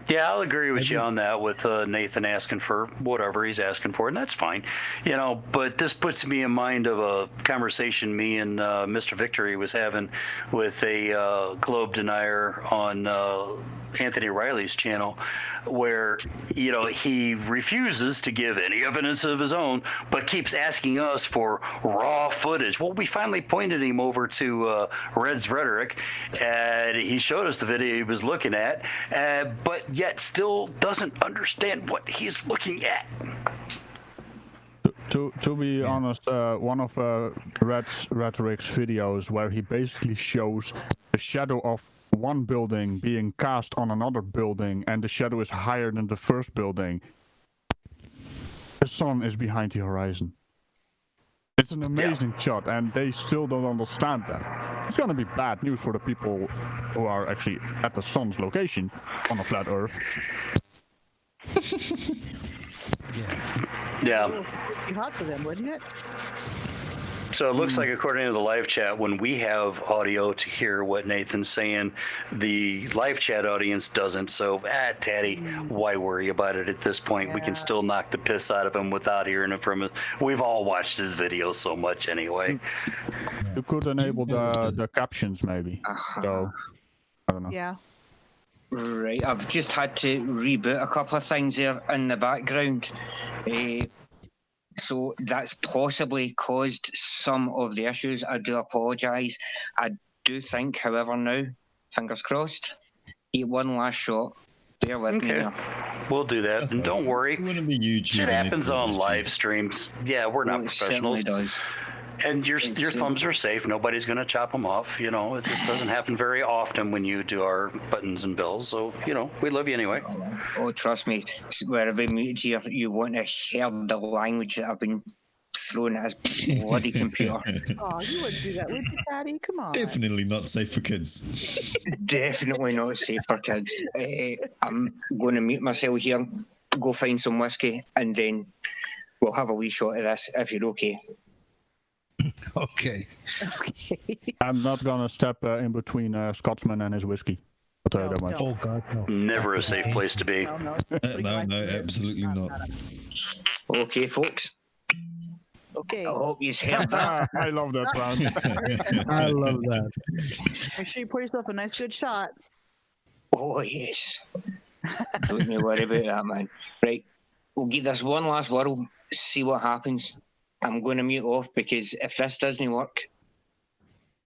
Yeah, I'll agree with you on that with Nathan asking for whatever he's asking for, and that's fine. You know, but this puts me in mind of a conversation me and Mr. Victory was having with a Globe denier on Anthony Riley's channel where, you know, he refuses to give any evidence of his own, but keeps asking us for raw footage. Well, we finally pointed him over to Red's Rhetoric, and he showed us the video he was looking at, but yet still doesn't understand what he's looking at. To be honest, one of Red's Rhetoric's videos where he basically shows the shadow of one building being cast on another building, and the shadow is higher than the first building. The sun is behind the horizon. It's an amazing shot, and they still don't understand that. It's gonna be bad news for the people who are actually at the sun's location on a flat Earth. Yeah. It'd be hot for them, wouldn't it? So it looks like, according to the live chat, when we have audio to hear what Nathan's saying, the live chat audience doesn't. So, Taddy, why worry about it at this point? We can Yeah. still knock the piss out of him without hearing it from him. We've all watched his videos so much anyway. You could enable the captions maybe. So I don't know. Yeah. Right, I've just had to reboot a couple of things there in the background. So that's possibly caused some of the issues. I do apologise. I do think, however, now, fingers crossed, get one last shot. Bear with me Okay. now. We'll do that. That's And don't worry. It wouldn't be YouTube. Shit happens on live issues. streams. Yeah, we're not It professionals. certainly does. And your thumbs are safe. Nobody's going to chop them off. You know, it just doesn't happen very often when you do our buttons and bills. So, you know, we love you anyway. Oh, trust me, where I've been muted here, you won't have heard the language that I've been throwing at his bloody computer. Oh, you wouldn't do that, would you, Daddy? Come on. Definitely not safe for kids. Definitely not safe for kids. I'm going to mute myself here, go find some whiskey, and then we'll have a wee shot of this if you're okay. Okay. Okay. I'm not gonna step in between Scotsman and his whiskey. I'll tell you that much. Oh God, no. Never a safe place to be. No, no. No, absolutely not. Okay, folks. Okay. I hope you heard that. I love that sound. I love that. Make sure you pour yourself a nice good shot. Oh, yes. Don't you worry about that, man. Right, we'll give this one last whirl, see what happens. I'm going to mute off because if this doesn't work,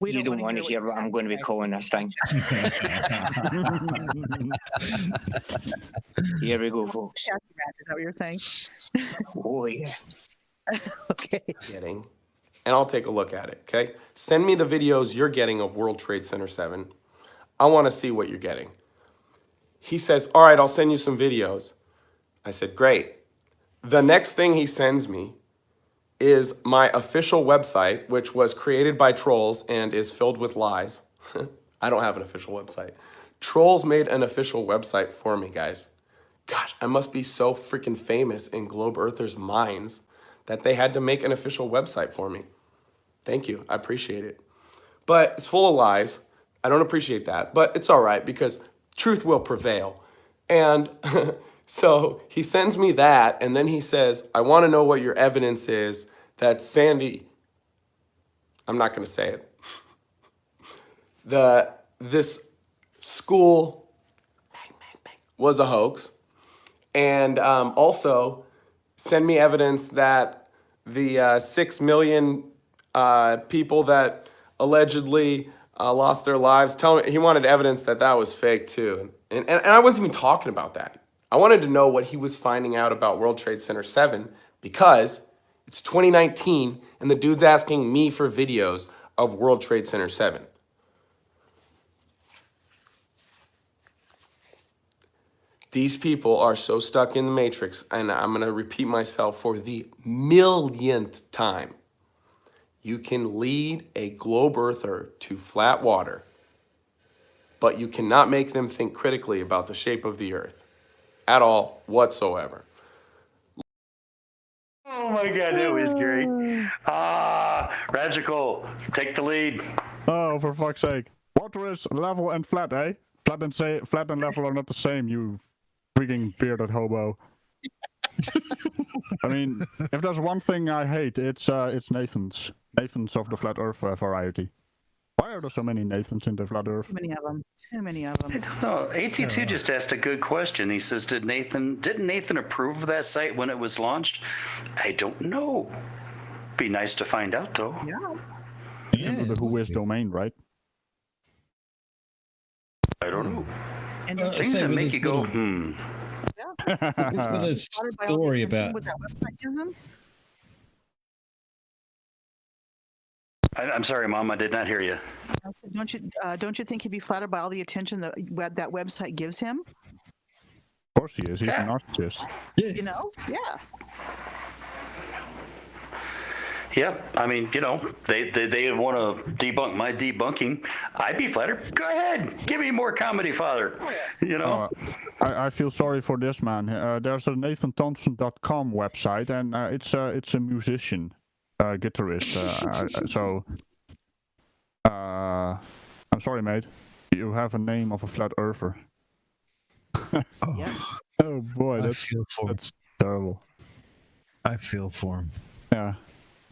you don't want to hear what I'm going to be calling this thing. Here we go, folks. Is that what you're saying? Oh, yeah. Okay. Getting, and I'll take a look at it, okay? Send me the videos you're getting of World Trade Center 7. I want to see what you're getting. He says, all right, I'll send you some videos. I said, great. The next thing he sends me is my official website, which was created by trolls and is filled with lies. I don't have an official website. Trolls made an official website for me, guys. Gosh, I must be so freaking famous in Globe Earthers' minds that they had to make an official website for me. Thank you, I appreciate it. But it's full of lies. I don't appreciate that, but it's all right because truth will prevail. And so he sends me that, and then he says, I want to know what your evidence is that Sandy, I'm not going to say it, this school was a hoax, and also send me evidence that the 6 million people that allegedly lost their lives, he wanted evidence that that was fake too. And I wasn't even talking about that. I wanted to know what he was finding out about World Trade Center 7 because it's 2019 and the dude's asking me for videos of World Trade Center 7. These people are so stuck in the matrix, and I'm going to repeat myself for the millionth time. You can lead a globe earther to flat water, but you cannot make them think critically about the shape of the earth at all whatsoever. Oh my God, that was great. Radical, take the lead. Oh, for fuck's sake. Water is level and flat, eh? Flat and level are not the same, you freaking bearded hobo. I mean, if there's one thing I hate, it's Nathans. Nathans of the flat earth variety. Why are there so many Nathans in the flat earth? Too many of them. Too many of them. No, AT2 just asked a good question. He says, didn't Nathan approve of that site when it was launched? I don't know. Be nice to find out, though. Yeah. The who is domain, right? I don't know. And Things say that with make this you go, little- It's with a Bothered by all the story attention about what that website gives them? I'm sorry, Mom, I did not hear you. Don't you think he'd be flattered by all the attention that website gives him? Of course he is. He's a narcissist. You know? Yeah. Yeah, I mean, you know, they want to debunk my debunking. I'd be flattered. Go ahead, give me more comedy, Father. You know. I feel sorry for this man. There's a NathanThompson.com website, and it's a musician, guitarist. I'm sorry, mate. You have a name of a flat earther. Yeah. Oh boy, that's terrible. I feel for him. Yeah.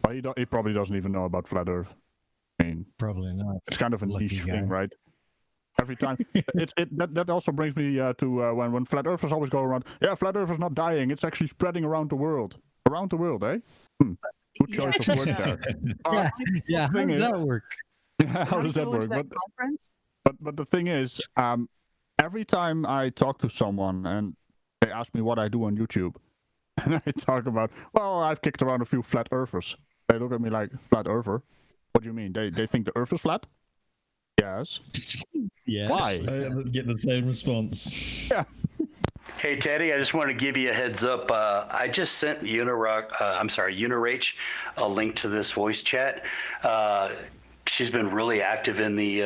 Well, he probably doesn't even know about flat Earth. I mean, Probably not. it's kind of a Lucky niche guy. thing, right? Every time, that also brings me to when flat Earthers always go around. Yeah, flat Earth is not dying; it's actually spreading around the world. Around the world, eh? Good choice of words there. Yeah, how does that work? How does that work? Conference? But the thing is, every time I talk to someone and they ask me what I do on YouTube, and I talk about, well, I've kicked around a few flat earthers. They look at me like, flat earther? What do you mean? They think the earth is flat? Yes. Yeah. Why? I get the same response. Yeah. Hey, Teddy, I just want to give you a heads up. I just sent Unirach a link to this voice chat. She's been really active in the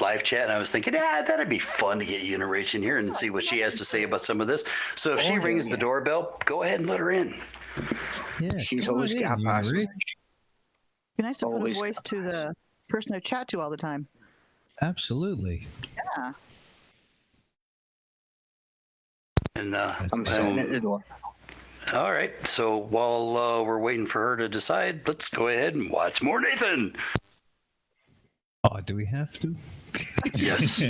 live chat, and I was thinking, that'd be fun to get Unirach in here and see what she has to say about some of this. So if she rings the doorbell, go ahead and let her in. Yeah, She's come always on got in, a password. Rich. Be nice to put a Always. voice to the person I chat to all the time. Absolutely. Yeah. And I'm sitting at the door. all right. So while we're waiting for her to decide, let's go ahead and watch more Nathan. Oh, do we have to? Yes.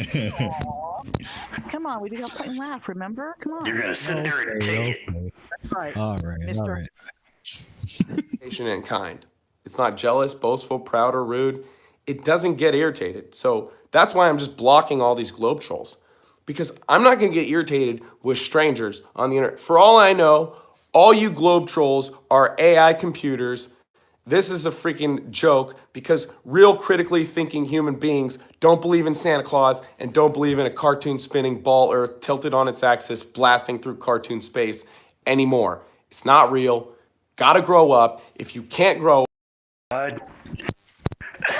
Come on, we did a point and laugh, remember? Come on. You're gonna sit there and take it. That's right. All right. Mister. All right. Patient and kind. It's not jealous, boastful, proud, or rude. It doesn't get irritated. So that's why I'm just blocking all these globe trolls. Because I'm not going to get irritated with strangers on the internet. For all I know, all you globe trolls are AI computers. This is a freaking joke because real critically thinking human beings don't believe in Santa Claus and don't believe in a cartoon spinning ball Earth tilted on its axis blasting through cartoon space anymore. It's not real. Gotta grow up. If you can't grow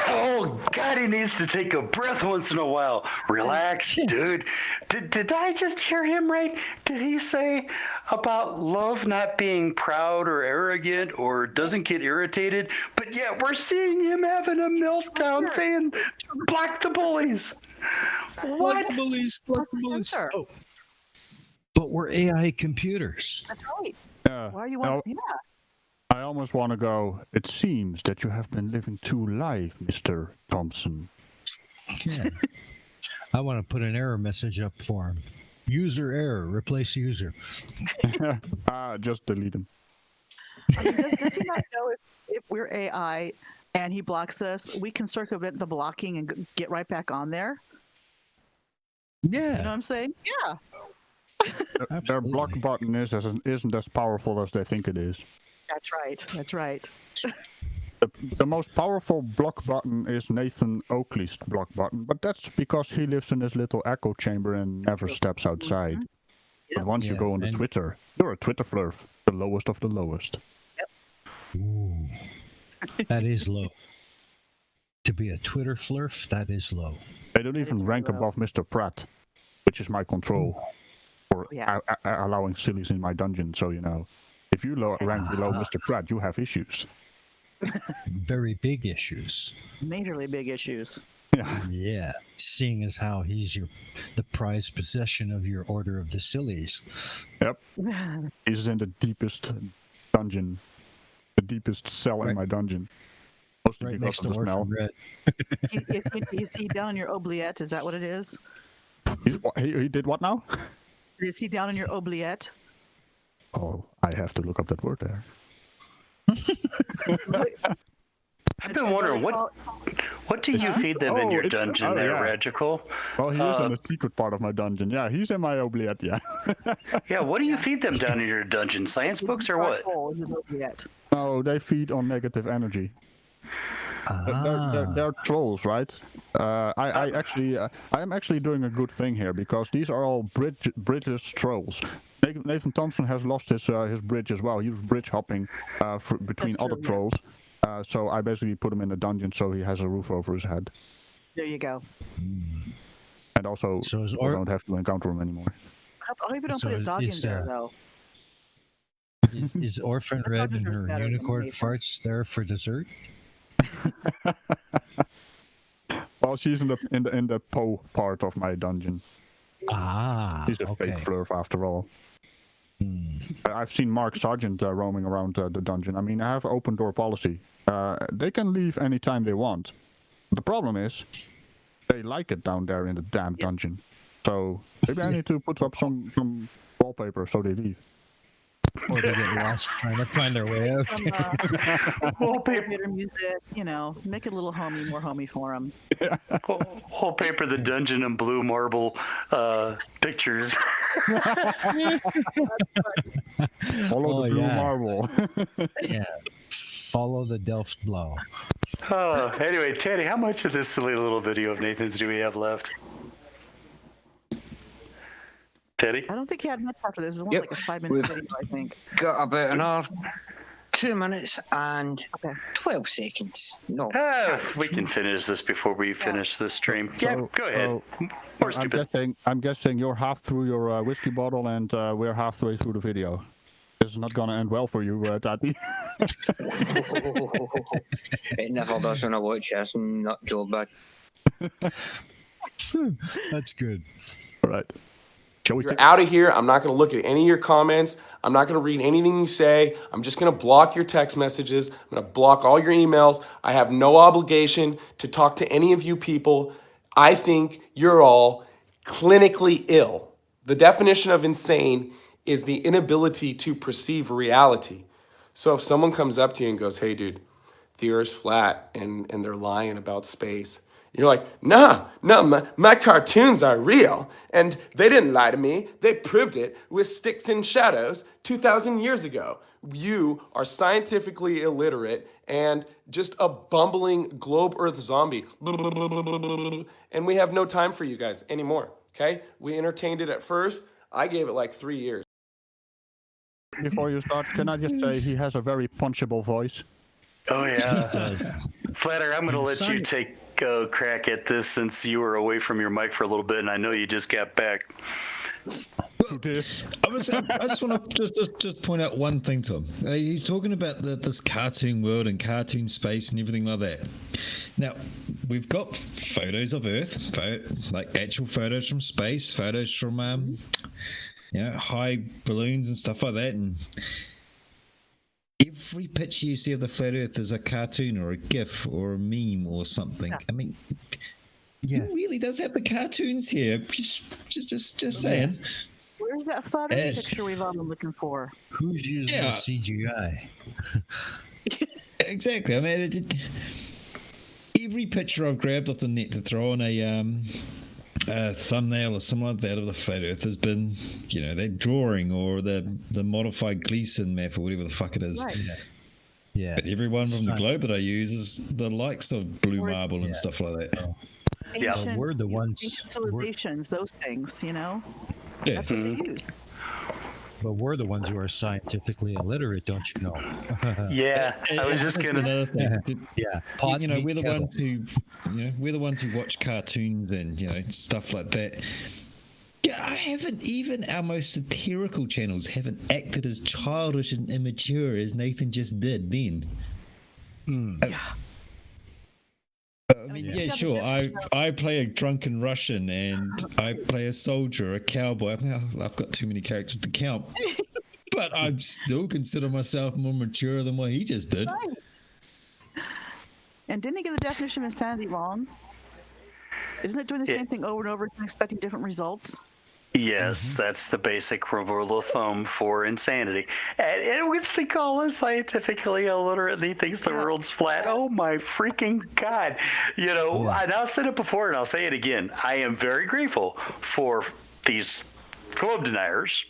Oh, God, he needs to take a breath once in a while. Relax, dude. Did I just hear him right? Did he say about love not being proud or arrogant or doesn't get irritated? But yet we're seeing him having a meltdown saying, block the bullies. What? Bullies, What's the censor? Oh. But we're AI computers. That's right. Yeah. Why are you want? Yeah. I almost want to go, it seems that you have been living too life, Mr. Thompson. Yeah. I want to put an error message up for him. User error. Replace user. Just delete him. I mean, does he not know if we're AI and he blocks us, we can circumvent the blocking and get right back on there? Yeah. You know what I'm saying? Yeah. Their block button isn't as powerful as they think it is. That's right. That's right. The most powerful block button is Nathan Oakley's block button, but that's because he lives in his little echo chamber and never steps outside. But once you Yeah, go on the and- Twitter, you're a Twitter flurf, the lowest of the lowest. Ooh, that is low. To be a Twitter flurf, that is low. They don't That even is very rank low. above Mr. Pratt, which is my control for Yeah. allowing sillies in my dungeon. So you know, if you rank below Mr. Pratt, you have issues. Very big issues. Majorly big issues. Yeah. Yeah, seeing as how he's the prized possession of your Order of the Sillies. Yep. He's in the deepest dungeon, the deepest cell in Right. my dungeon. Mostly Right because next of to the smell. Orphan Red. Is he down in your oubliette? Is that what it is? He did what now? Is he down in your oubliette? Oh, I have to look up that word there. I've been wondering what do you feed them in your dungeon there, Ragical? Well, he is in the secret part of my dungeon. Yeah, he's in my oubliette, yeah. Yeah, what do you feed them down in your dungeon? Science books or what? Is his oubliette? No, they feed on negative energy. They're trolls, right? I am actually doing a good thing here because these are all British trolls. Nathan Thompson has lost his bridge as well. He was bridge hopping between That's true, other yeah. trolls. So I basically put him in a dungeon so he has a roof over his head. There you go. And also, So is people don't have to encounter him anymore. I hope you don't So put his dog is, in there, though. Is Orphan Red and deserves her better than unicorn Nathan. farts there for dessert? Well, she's in the Poe part of my dungeon. Ah, She's a okay. fake flurf after all. Hmm. I've seen Mark Sargent roaming around the dungeon. I mean, I have open door policy. They can leave anytime they want. The problem is, they like it down there in the damn dungeon. So maybe I need to put up some wallpaper so they leave. Or they get lost trying to find their way out. Some wallpaper music, make it a little more homey for him. Wallpaper the dungeon in blue marble pictures. Follow the blue yeah. marble. Yeah. Follow the Delft blow. Anyway, Teddy, how much of this silly little video of Nathan's do we have left? Teddy? I don't think he had much after this. It's only like a 5-minute video, I think. Got about another 2 minutes and Okay. 12 seconds. No. We can finish this before we finish the stream. Yeah, So- go ahead. More stupid. I'm guessing you're half through your whiskey bottle and we're halfway through the video. This is not gonna end well for you, Tati. It never does when I watch this nut job back. That's good. All right. Shall we You're take- out of here. I'm not going to look at any of your comments. I'm not going to read anything you say. I'm just going to block your text messages. I'm going to block all your emails. I have no obligation to talk to any of you people. I think you're all clinically ill. The definition of insane is the inability to perceive reality. So if someone comes up to you and goes, hey, dude, the Earth's flat and they're lying about space, you're like, no, my cartoons are real. And they didn't lie to me. They proved it with sticks and shadows 2,000 years ago. You are scientifically illiterate and just a bumbling globe Earth zombie. And we have no time for you guys anymore, okay? We entertained it at first. I gave it like 3 years. Before you start, can I just say he has a very punchable voice? Oh, yeah. Flatter, I'm going to let you Sorry. take a crack at this since you were away from your mic for a little bit, and I know you just got back. To this. I just want to just point out one thing to him. He's talking about this cartoon world and cartoon space and everything like that. Now, we've got photos of Earth, like actual photos from space, photos from high balloons and stuff like that, and every picture you see of the flat Earth is a cartoon or a GIF or a meme or something. I mean, Yeah. who really does have the cartoons here? Just saying. Where's that flat Earth Yes. picture we've all been looking for? Who's using Yeah. the CGI? Exactly. I mean, every picture I've grabbed off the net to throw on a thumbnail or something like that of the flat Earth has been, that drawing or the modified Gleason map or whatever the fuck it is. Right. Yeah. But every one from the Sun. globe that I use is the likes of blue Or it's- marble and yeah. stuff like that. Yeah. Ancient, we're the ones- ancient civilizations, those things, Yeah. That's what they Mhm. use. But we're the ones who are scientifically illiterate, don't you know? Yeah, I was just That's gonna. another thing. Yeah, pot, You know, meat, we're the kettle. ones who, we're the ones who watch cartoons and stuff like that. Yeah, I haven't even our most satirical channels haven't acted as childish and immature as Nathan just did then. I mean, yeah, sure. I play a drunken Russian and I play a soldier, a cowboy. I mean, I've got too many characters to count, but I still consider myself more mature than what he just did. Right. And didn't he get the definition of insanity wrong? Isn't it doing the same thing over and over and expecting different results? Yes, that's the basic rule of thumb for insanity. And which they call us scientifically illiterate, and he thinks the world's flat. Oh my freaking God. And I'll said it before and I'll say it again. I am very grateful for these globe deniers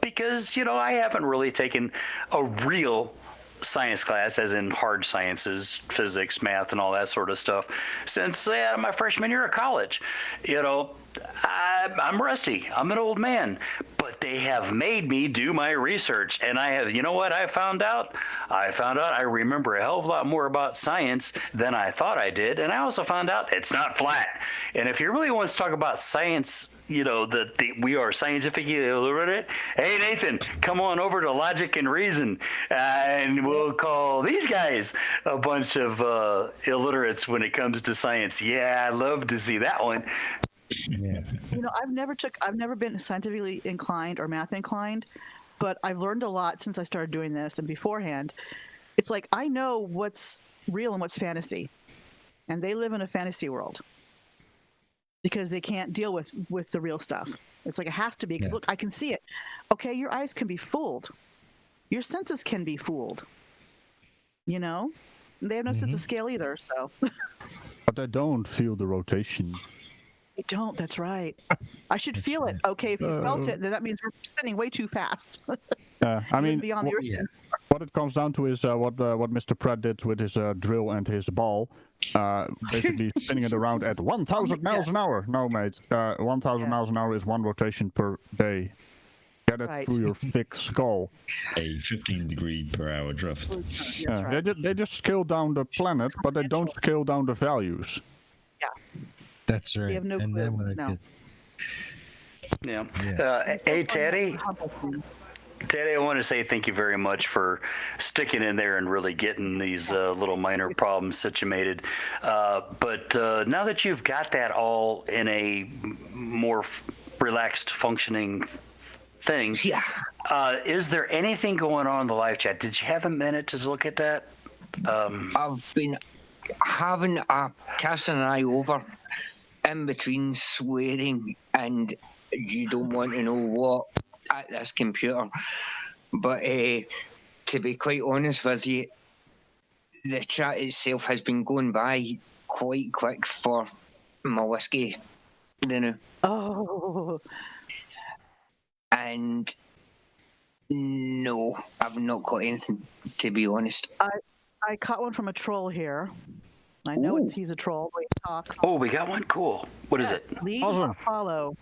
because, I haven't really taken a real science class, as in hard sciences, physics, math, and all that sort of stuff, since my freshman year of college. I'm rusty. I'm an old man, but they have made me do my research, and I have. You know what I found out? I remember a hell of a lot more about science than I thought I did, and I also found out it's not flat. And if you really want to talk about science, that we are scientifically illiterate. Hey, Nathan, come on over to Logic and Reason, and we'll call these guys a bunch of illiterates when it comes to science. Yeah, I'd love to see that one. Yeah. I've never been scientifically inclined or math inclined, but I've learned a lot since I started doing this and beforehand. It's like I know what's real and what's fantasy, and they live in a fantasy world because they can't deal with the real stuff. It's like it has to be because look, I can see it. Okay, your eyes can be fooled, your senses can be fooled. They have no sense of scale either. So, But they don't feel the rotation. They don't. That's right. I should feel it. Okay, if you felt it, then that means we're spinning way too fast. I mean, beyond the earth. what it comes down to is what Mr. Pratt did with his drill and his ball, basically spinning it around at 1,000 miles an hour. No, mate, 1,000 miles an hour is one rotation per day. Get it through your thick skull. A 15 degree per hour drift. Yeah, they just scale down the planet, but they don't scale down the values. Yeah. That's right. They have no clue. Hey, Teddy. Teddy, I want to say thank you very much for sticking in there and really getting these little minor problems situated. But now that you've got that all in a more relaxed functioning thing, is there anything going on in the live chat? Did you have a minute to look at that? I've been having a casting an eye over in between swearing and you don't want to know what at this computer. But to be quite honest with you, the chat itself has been going by quite quick for my whiskey, Oh. And no, I've not got anything, to be honest. I caught one from a troll here. I know he's a troll, but he talks. Oh, we got one? Cool. What is it? Lead, not follow.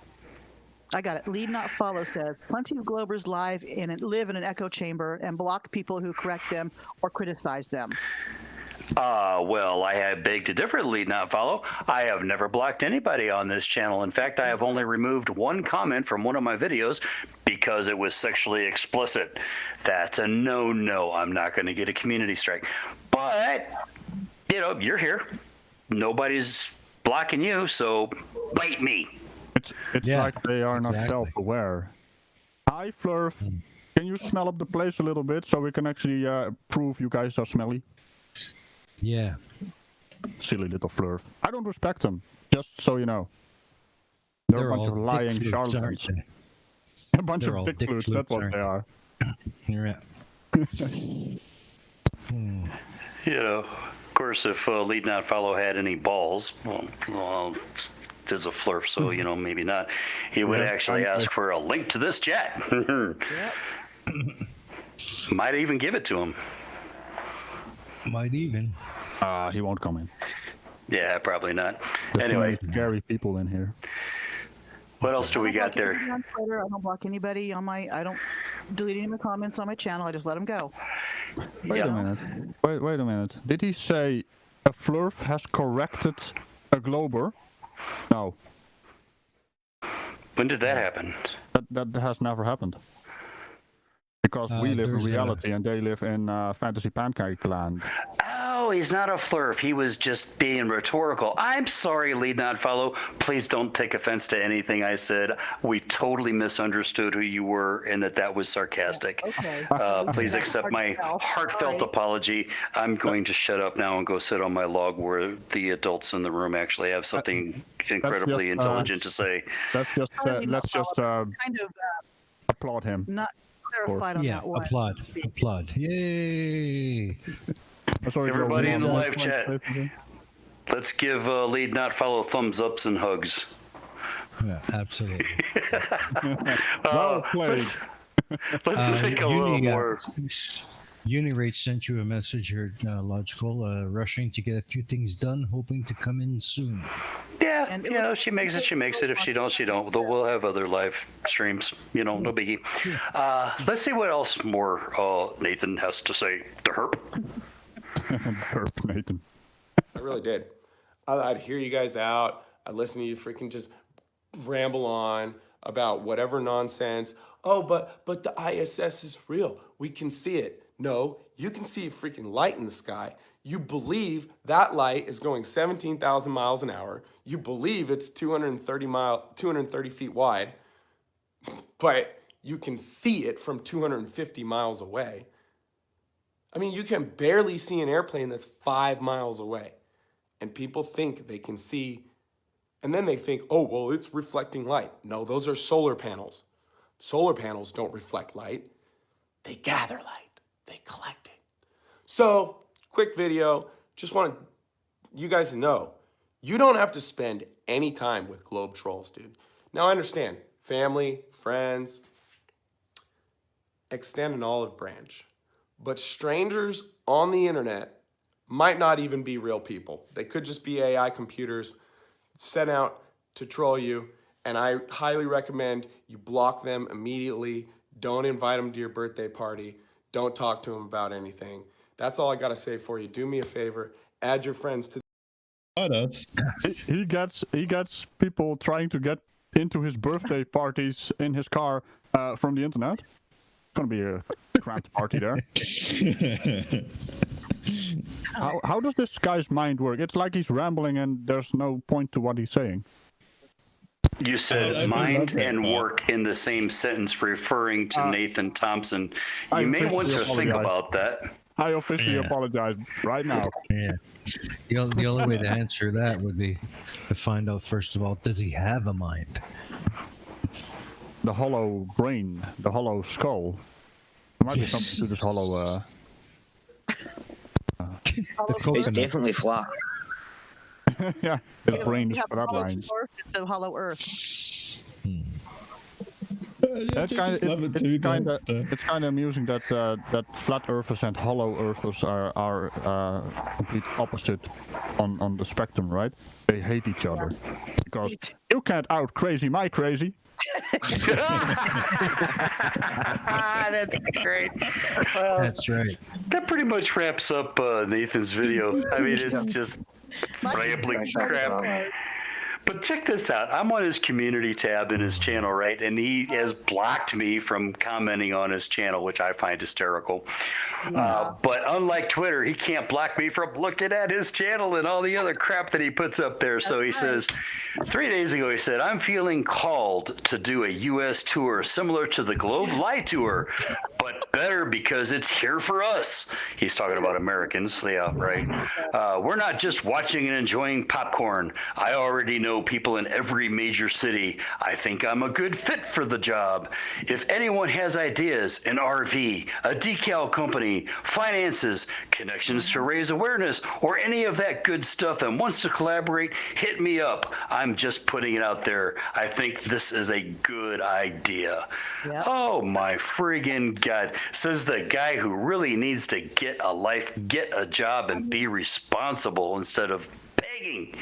I got it. Lead, not follow says, plenty of Globers live live in an echo chamber and block people who correct them or criticize them. Well, I beg to differ, lead not follow. I have never blocked anybody on this channel. In fact, I have only removed one comment from one of my videos because it was sexually explicit. That's a no. I'm not going to get a community strike. But, you're here. Nobody's blocking you, so bite me. It's like they are not self-aware. Hi, Flurf. Can you smell up the place a little bit so we can actually prove you guys are smelly? Yeah. Silly little Flurf. I don't respect them, just so you know. They're a bunch of lying charlatans. A bunch of dick flutes, that's what they are. Yeah. Of course, if Lead Not Follow had any balls, well, it is a Flurf, so, maybe not. He would actually ask for a link to this chat. Might even give it to him. Might even. He won't come in. Yeah, probably not. There's Anyway. Scary people in here. What else do we got there? On Twitter, I don't block anybody on my. I don't. deleting the comments on my channel. I just let them go. Wait a minute. Wait a minute. Did he say a flurf has corrected a glober? No. When did that happen? That has never happened. Because we live in there's a- reality and they live in fantasy pancake land. Oh, he's not a flurf. He was just being rhetorical. I'm sorry, Lead Not Follow. Please don't take offense to anything I said. We totally misunderstood who you were and that was sarcastic. Okay. Please accept my heartfelt apology. I'm going to shut up now and go sit on my log where the adults in the room actually have something incredibly intelligent to say. Let's just kind of applaud him. not clarified on Yeah, that one. applaud. Yay! Everybody in the live chat, let's give Lead Not Follow thumbs ups and hugs. Yeah, absolutely. Well played. Let's take a little more. Unirate sent you a message here, Logical, rushing to get a few things done, hoping to come in soon. Yeah, And you know, she makes it, she makes it. If she don't, she don't. Though we'll have other live streams, you know, no biggie. Let's see what else more Nathan has to say. The herp. Herp, Nathan. I really did. I'd hear you guys out. I'd listen to you freaking just ramble on about whatever nonsense. Oh, but the ISS is real. We can see it. No, you can see a freaking light in the sky. You believe that light is going 17,000 miles an hour. You believe it's 230 feet wide, but you can see it from 250 miles away. I mean, you can barely see an airplane that's 5 miles away. And people think they can see, and then they think, oh, well, it's reflecting light. No, those are solar panels. Solar panels don't reflect light. They gather light. They collect it. So, quick video. Just want you guys to know, you don't have to spend any time with globe trolls, dude. Now, I understand. Family, friends, extend an olive branch. But strangers on the internet might not even be real people. They could just be AI computers sent out to troll you. And I highly recommend you block them immediately. Don't invite them to your birthday party. Don't talk to them about anything. That's all I got to say for you. Do me a favor. Add your friends to. He gets people trying to get into his birthday parties in his car from the internet. It's gonna be a cramped party there. How does this guy's mind work? It's like he's rambling and there's no point to what he's saying. You said mind and work in the same sentence, referring to Nathan Thompson. You may want to think about that. I officially apologize right now. Yeah. The only way to answer that would be to find out, first of all, does he have a mind? The hollow brain, the hollow skull. There might be something to this hollow. It's definitely flat. Yeah, his brain is flat hollow lines. Earth instead of hollow Earth. It's kind of amusing that that flat earthers and hollow earthers are complete opposite on the spectrum, right? They hate each other because you can't out crazy my crazy. That's great. Well, That's right. that pretty much wraps up Nathan's video. I mean, it's just rambling crap. But check this out. I'm on his community tab in his channel, right? And he has blocked me from commenting on his channel, which I find hysterical. But unlike Twitter, he can't block me from looking at his channel and all the other crap that he puts up there. So he says, 3 days ago, he said, I'm feeling called to do a U.S. tour similar to the Globe Light Tour, but better because it's here for us. He's talking about Americans. Yeah, right. We're not just watching and enjoying popcorn. I already know people in every major city. I think I'm a good fit for the job. If anyone has ideas, an RV, a decal company, finances, connections to raise awareness, or any of that good stuff and wants to collaborate, hit me up. I'm just putting it out there. I think this is a good idea. Yep. Oh my friggin' God. Says the guy who really needs to get a life, get a job, and be responsible instead of begging.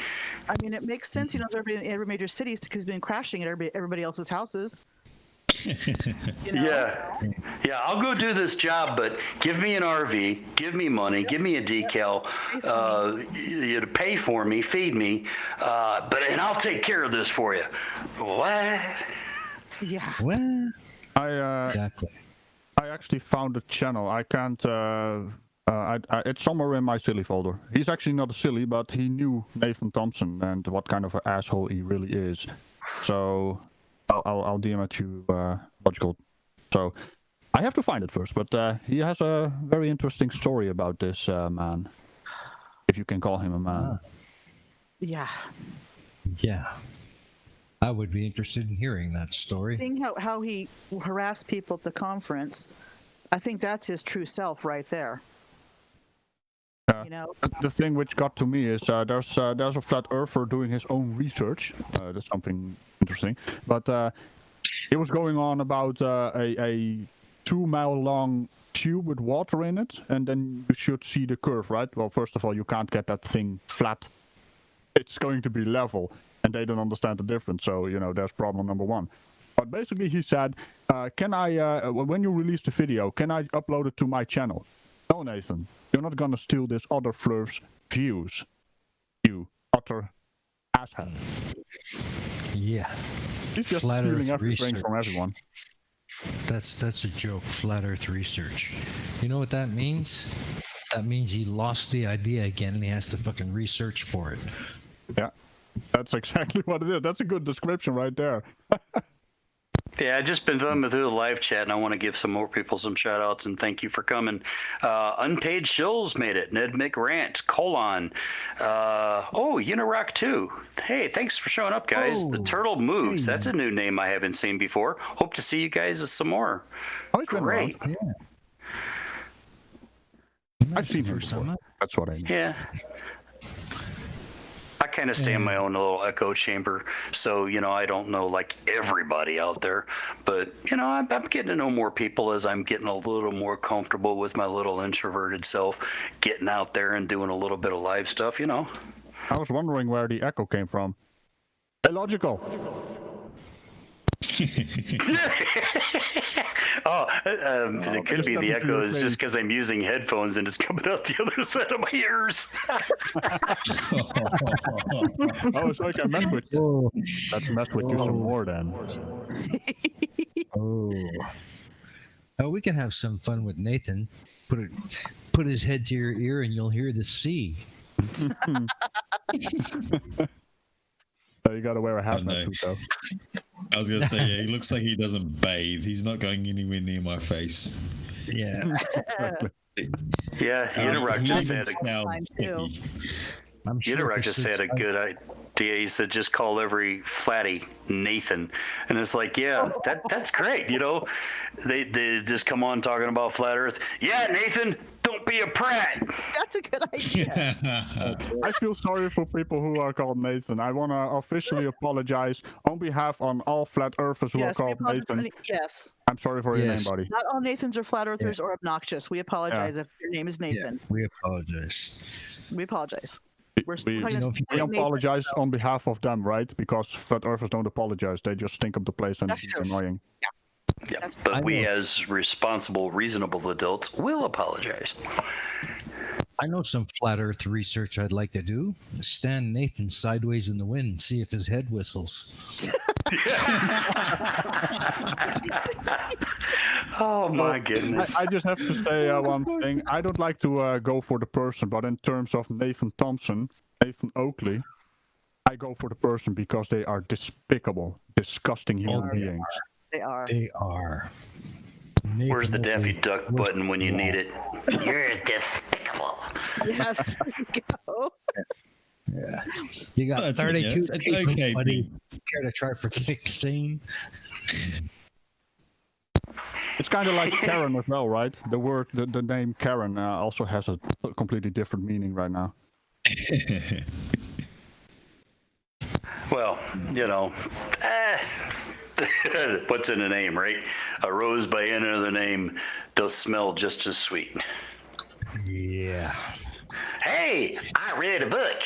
I mean, it makes sense. He knows everybody in every major city because he's been crashing at everybody else's houses. You know? Yeah, I'll go do this job, but give me an RV, give me money, give me a decal, you to pay for me, feed me, and I'll take care of this for you. What? Yeah. Well, I exactly. I actually found a channel. I can't. It's somewhere in my silly folder. He's actually not a silly, but he knew Nathan Thompson and what kind of an asshole he really is. So I'll DM it to you, logical. So I have to find it first, but he has a very interesting story about this man, if you can call him a man. Yeah. Yeah. I would be interested in hearing that story. Seeing how he harassed people at the conference, I think that's his true self right there. You know? The thing which got to me is there's a flat earther doing his own research. That's something interesting. But it was going on about a 2-mile long tube with water in it, and then you should see the curve, right? Well, first of all, you can't get that thing flat. It's going to be level, and they don't understand the difference. So, there's problem number one. But basically, he said, can I, when you release the video, can I upload it to my channel? No, Nathan, you're not gonna steal this other flirt's views, you utter asshat. Yeah. He's just Flat stealing Earth everything from research. everyone. That's a joke. Flat Earth research. You know what that means? That means he lost the idea again and he has to fucking research for it. Yeah, that's exactly what it is. That's a good description right there. Yeah, I've just been thumbing through the live chat, and I want to give some more people some shout outs and thank you for coming. Unpaid Shills made it. Ned McRant, Unirock 2. Hey, thanks for showing up, guys. The Turtle Moves. That's a new name I haven't seen before. Hope to see you guys some more. Oh, he's been Great. around. Yeah. I've seen him before. That's what I mean. Yeah. I kind of stay in my own little echo chamber, so I don't know like everybody out there, but I'm getting to know more people as I'm getting a little more comfortable with my little introverted self, getting out there and doing a little bit of live stuff. I was wondering where the echo came from. Illogical. It could be the echo is just because I'm using headphones and it's coming out the other side of my ears. Oh, so I can mess with you. Let's mess with you some more then. Oh, we can have some fun with Nathan. Put his head to your ear and you'll hear the sea. You gotta wear a hazmat suit though. I was gonna say, yeah, he looks like he doesn't bathe. He's not going anywhere near my face Yeah. Yeah, Unirock just had I'm sure Unirock just had a good idea. He said just call every flatty Nathan, and it's like, yeah, that's great. They just come on talking about flat Earth. Yeah, Nathan, don't be a prat. That's a good idea. I feel sorry for people who are called Nathan. I want to officially apologize on behalf on all flat earthers who are called Nathan. Yes. I'm sorry for your name, buddy. Not all Nathans are flat earthers or obnoxious. We apologize if your name is Nathan. Yeah, we apologize. We apologize. We apologize on behalf of them, right? Because flat earthers don't apologize. They just stink up the place and it's annoying. Yeah, but we as responsible, reasonable adults will apologize. I know some flat earth research I'd like to do. Stand Nathan sideways in the wind and see if his head whistles. Oh my goodness. I just have to say one thing. I don't like to go for the person, but in terms of Nathan Thompson, Nathan Oakley, I go for the person because they are despicable, disgusting human beings. They are. They are. Where's the Daffy Duck button when you need it? You're despicable. Yes, there you go. Yeah. You got 32 okay, buddy. Care to try for 16? It's kind of like Karen as well, right? The name Karen also has a completely different meaning right now. Well, what's in a name, right? A rose by any other name does smell just as sweet. Yeah. Hey, I read a book.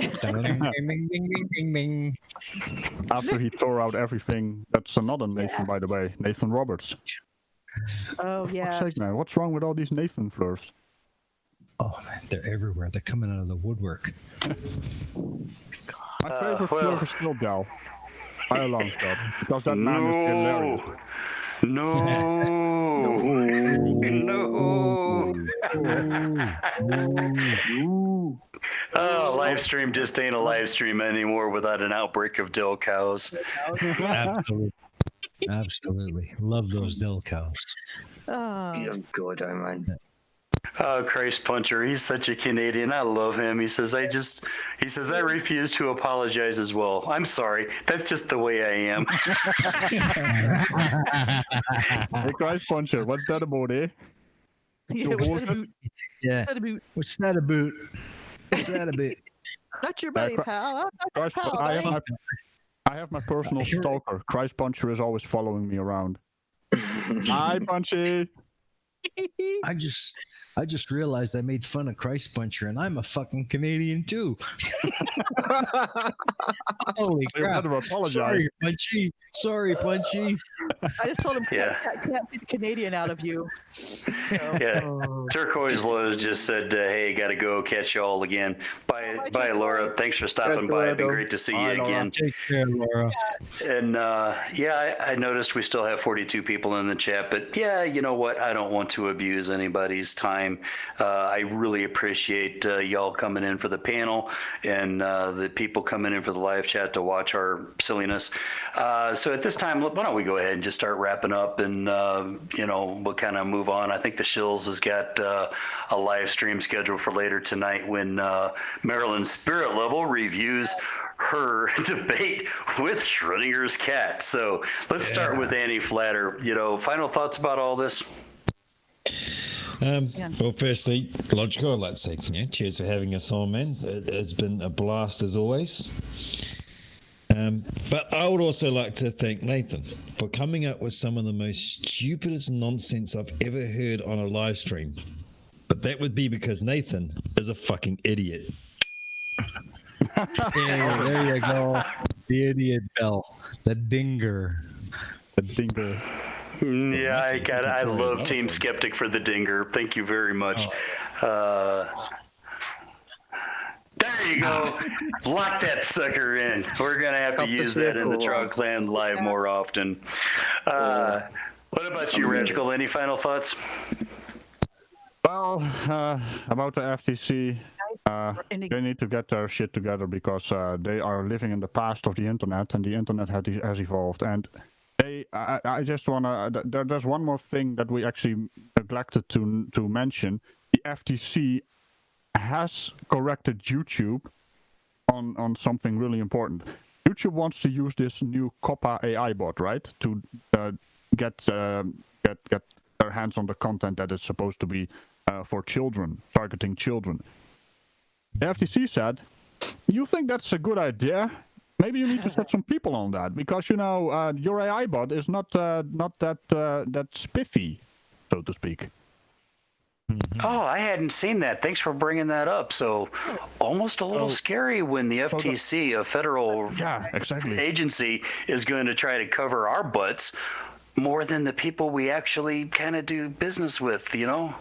Ding, ding, ding, ding, ding, ding. After he tore out everything. That's another Nathan, by the way. Nathan Roberts. Oh, For yeah. fuck's sake, man. What's wrong with all these Nathan flurs? Oh man, they're everywhere. They're coming out of the woodwork. My favorite fleur is still Dell. By a long shot. Because that man is hilarious. No. Oh, live stream just ain't a live stream anymore without an outbreak of dill cows. Absolutely. Absolutely. Love those dill cows. Dear God, man. Oh, Christ Puncher, he's such a Canadian. I love him. He says, I refuse to apologize as well. I'm sorry. That's just the way I am. Hey, Christ Puncher, what's that about, eh? Yeah, what's that about? Yeah. What's that about? What's that about? What's that about? Not your buddy, pal. I'm not your Christ, pal, I have my personal stalker. Christ Puncher is always following me around. Hi, Punchy. I just realized I made fun of Christ Puncher, and I'm a fucking Canadian too. Holy You crap! better apologize. Sorry, Punchy. Sorry, Punchy. I just told him Yeah. can't be the Canadian out of you. So, Yeah. Turquoise Lowe's just said, hey, gotta go. Catch you all again. Bye, Laura. Thanks for stopping by. It's been great to see you again. Take care, Laura. And I noticed we still have 42 people in the chat, but yeah, you know what? I don't want to abuse anybody's time. I really appreciate y'all coming in for the panel and the people coming in for the live chat to watch our silliness. So at this time, why don't we go ahead and just start wrapping up and, we'll kind of move on. I think the Shills has got a live stream scheduled for later tonight when Marilyn Spirit Level reviews her debate with Schrodinger's cat. So let's start with Annie Flatter. Final thoughts about all this? Well, firstly, logical, I'd like to say, cheers for having us on, man. It has been a blast as always. But I would also like to thank Nathan for coming up with some of the most stupidest nonsense I've ever heard on a live stream. But that would be because Nathan is a fucking idiot. Yeah, there you go. The idiot bell. The dinger. The dinger. Yeah, I love Team Skeptic for the dinger. Thank you very much. There you go. Lock that sucker in. We're going to have to use that in the Trog Clan live more often. What about you, Regical? Any final thoughts? Well, about the FTC, they need to get their shit together because they are living in the past of the internet, and the internet has evolved. And I just wanna. There's one more thing that we actually neglected to mention. The FTC has corrected YouTube on something really important. YouTube wants to use this new COPPA AI bot, right, to get their hands on the content that is supposed to be for children, targeting children. The FTC said, "You think that's a good idea? Maybe you need to set some people on that because your AI bot is not that spiffy, so to speak." Oh, I hadn't seen that. Thanks for bringing that up. So, almost a little scary when the FTC, a federal agency, is going to try to cover our butts more than the people we actually kind of do business with, Yeah.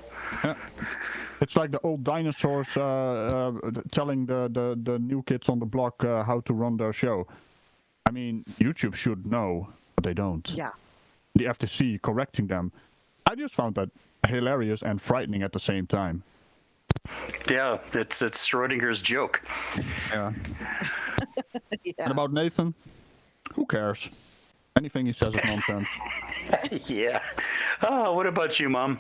It's like the old dinosaurs telling the new kids on the block how to run their show. I mean, YouTube should know, but they don't. Yeah. The FTC correcting them. I just found that hilarious and frightening at the same time. Yeah, it's Schrodinger's joke. Yeah. And about Nathan, who cares? Anything he says is nonsense. Yeah. Oh, what about you, Mom?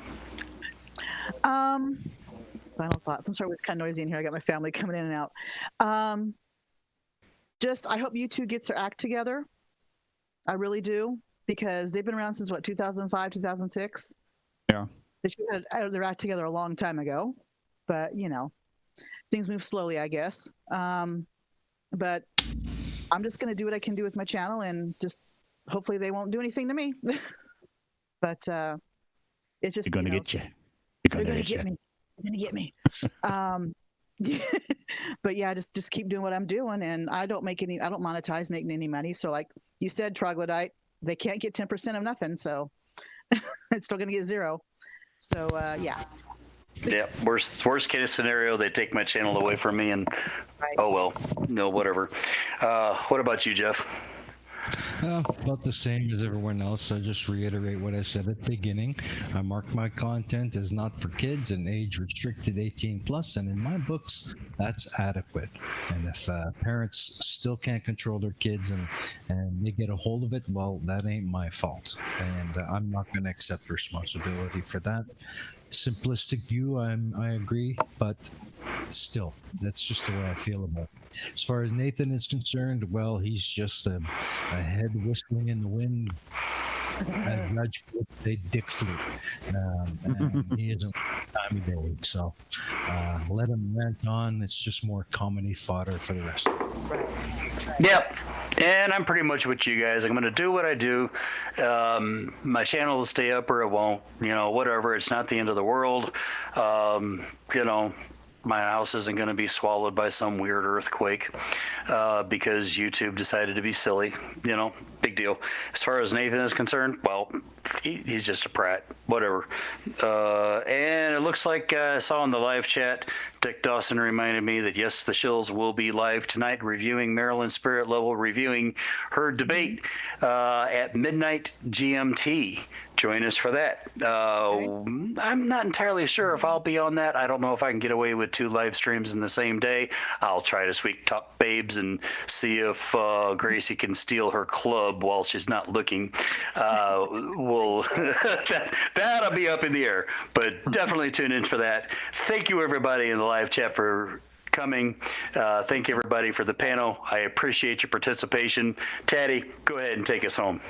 Final thoughts. I'm sorry, it's kind of noisy in here. I got my family coming in and out. I hope YouTube gets their act together. I really do, because they've been around since 2005, 2006. Yeah. They should have had their act together a long time ago, but things move slowly, I guess. But I'm just going to do what I can do with my channel, and just hopefully they won't do anything to me. But it's just They're going to get you. They're going to get me. They're going to get me. But yeah, just keep doing what I'm doing, and I don't monetize making any money. So like you said, troglodyte, they can't get 10% of nothing, so it's still gonna get zero. So yeah. Yeah, worst case scenario, they take my channel away from me, and oh well, no, whatever. What about you, Jeff? About the same as everyone else. I just reiterate what I said at the beginning. I mark my content as not for kids and age restricted 18 plus, and in my books, that's adequate. And if parents still can't control their kids and they get a hold of it, well, that ain't my fault, and I'm not going to accept responsibility for that. Simplistic view, I agree, but still, that's just the way I feel about it. As far as Nathan is concerned, well, he's just a head whistling in the wind, as Raj would say, dick flute. And he isn't time of day. So let him rant on. It's just more comedy fodder for the rest of it. Yep. And I'm pretty much with you guys. I'm going to do what I do. My channel will stay up or it won't. Whatever. It's not the end of the world. My house isn't going to be swallowed by some weird earthquake because YouTube decided to be silly. Big deal. As far as Nathan is concerned, well, he's just a prat. Whatever. And it looks like I saw in the live chat, Dick Dawson reminded me that yes, the Shills will be live tonight reviewing Maryland Spirit Level, reviewing her debate at midnight GMT. Join us for that. I'm not entirely sure if I'll be on that. I don't know if I can get away with 2 live streams in the same day. I'll try to sweet talk babes and see if Gracie can steal her club while she's not looking. That'll be up in the air, but definitely tune in for that. Thank you, everybody in the live chat, for coming. Thank you, everybody, for the panel. I appreciate your participation. Taddy, go ahead and take us home.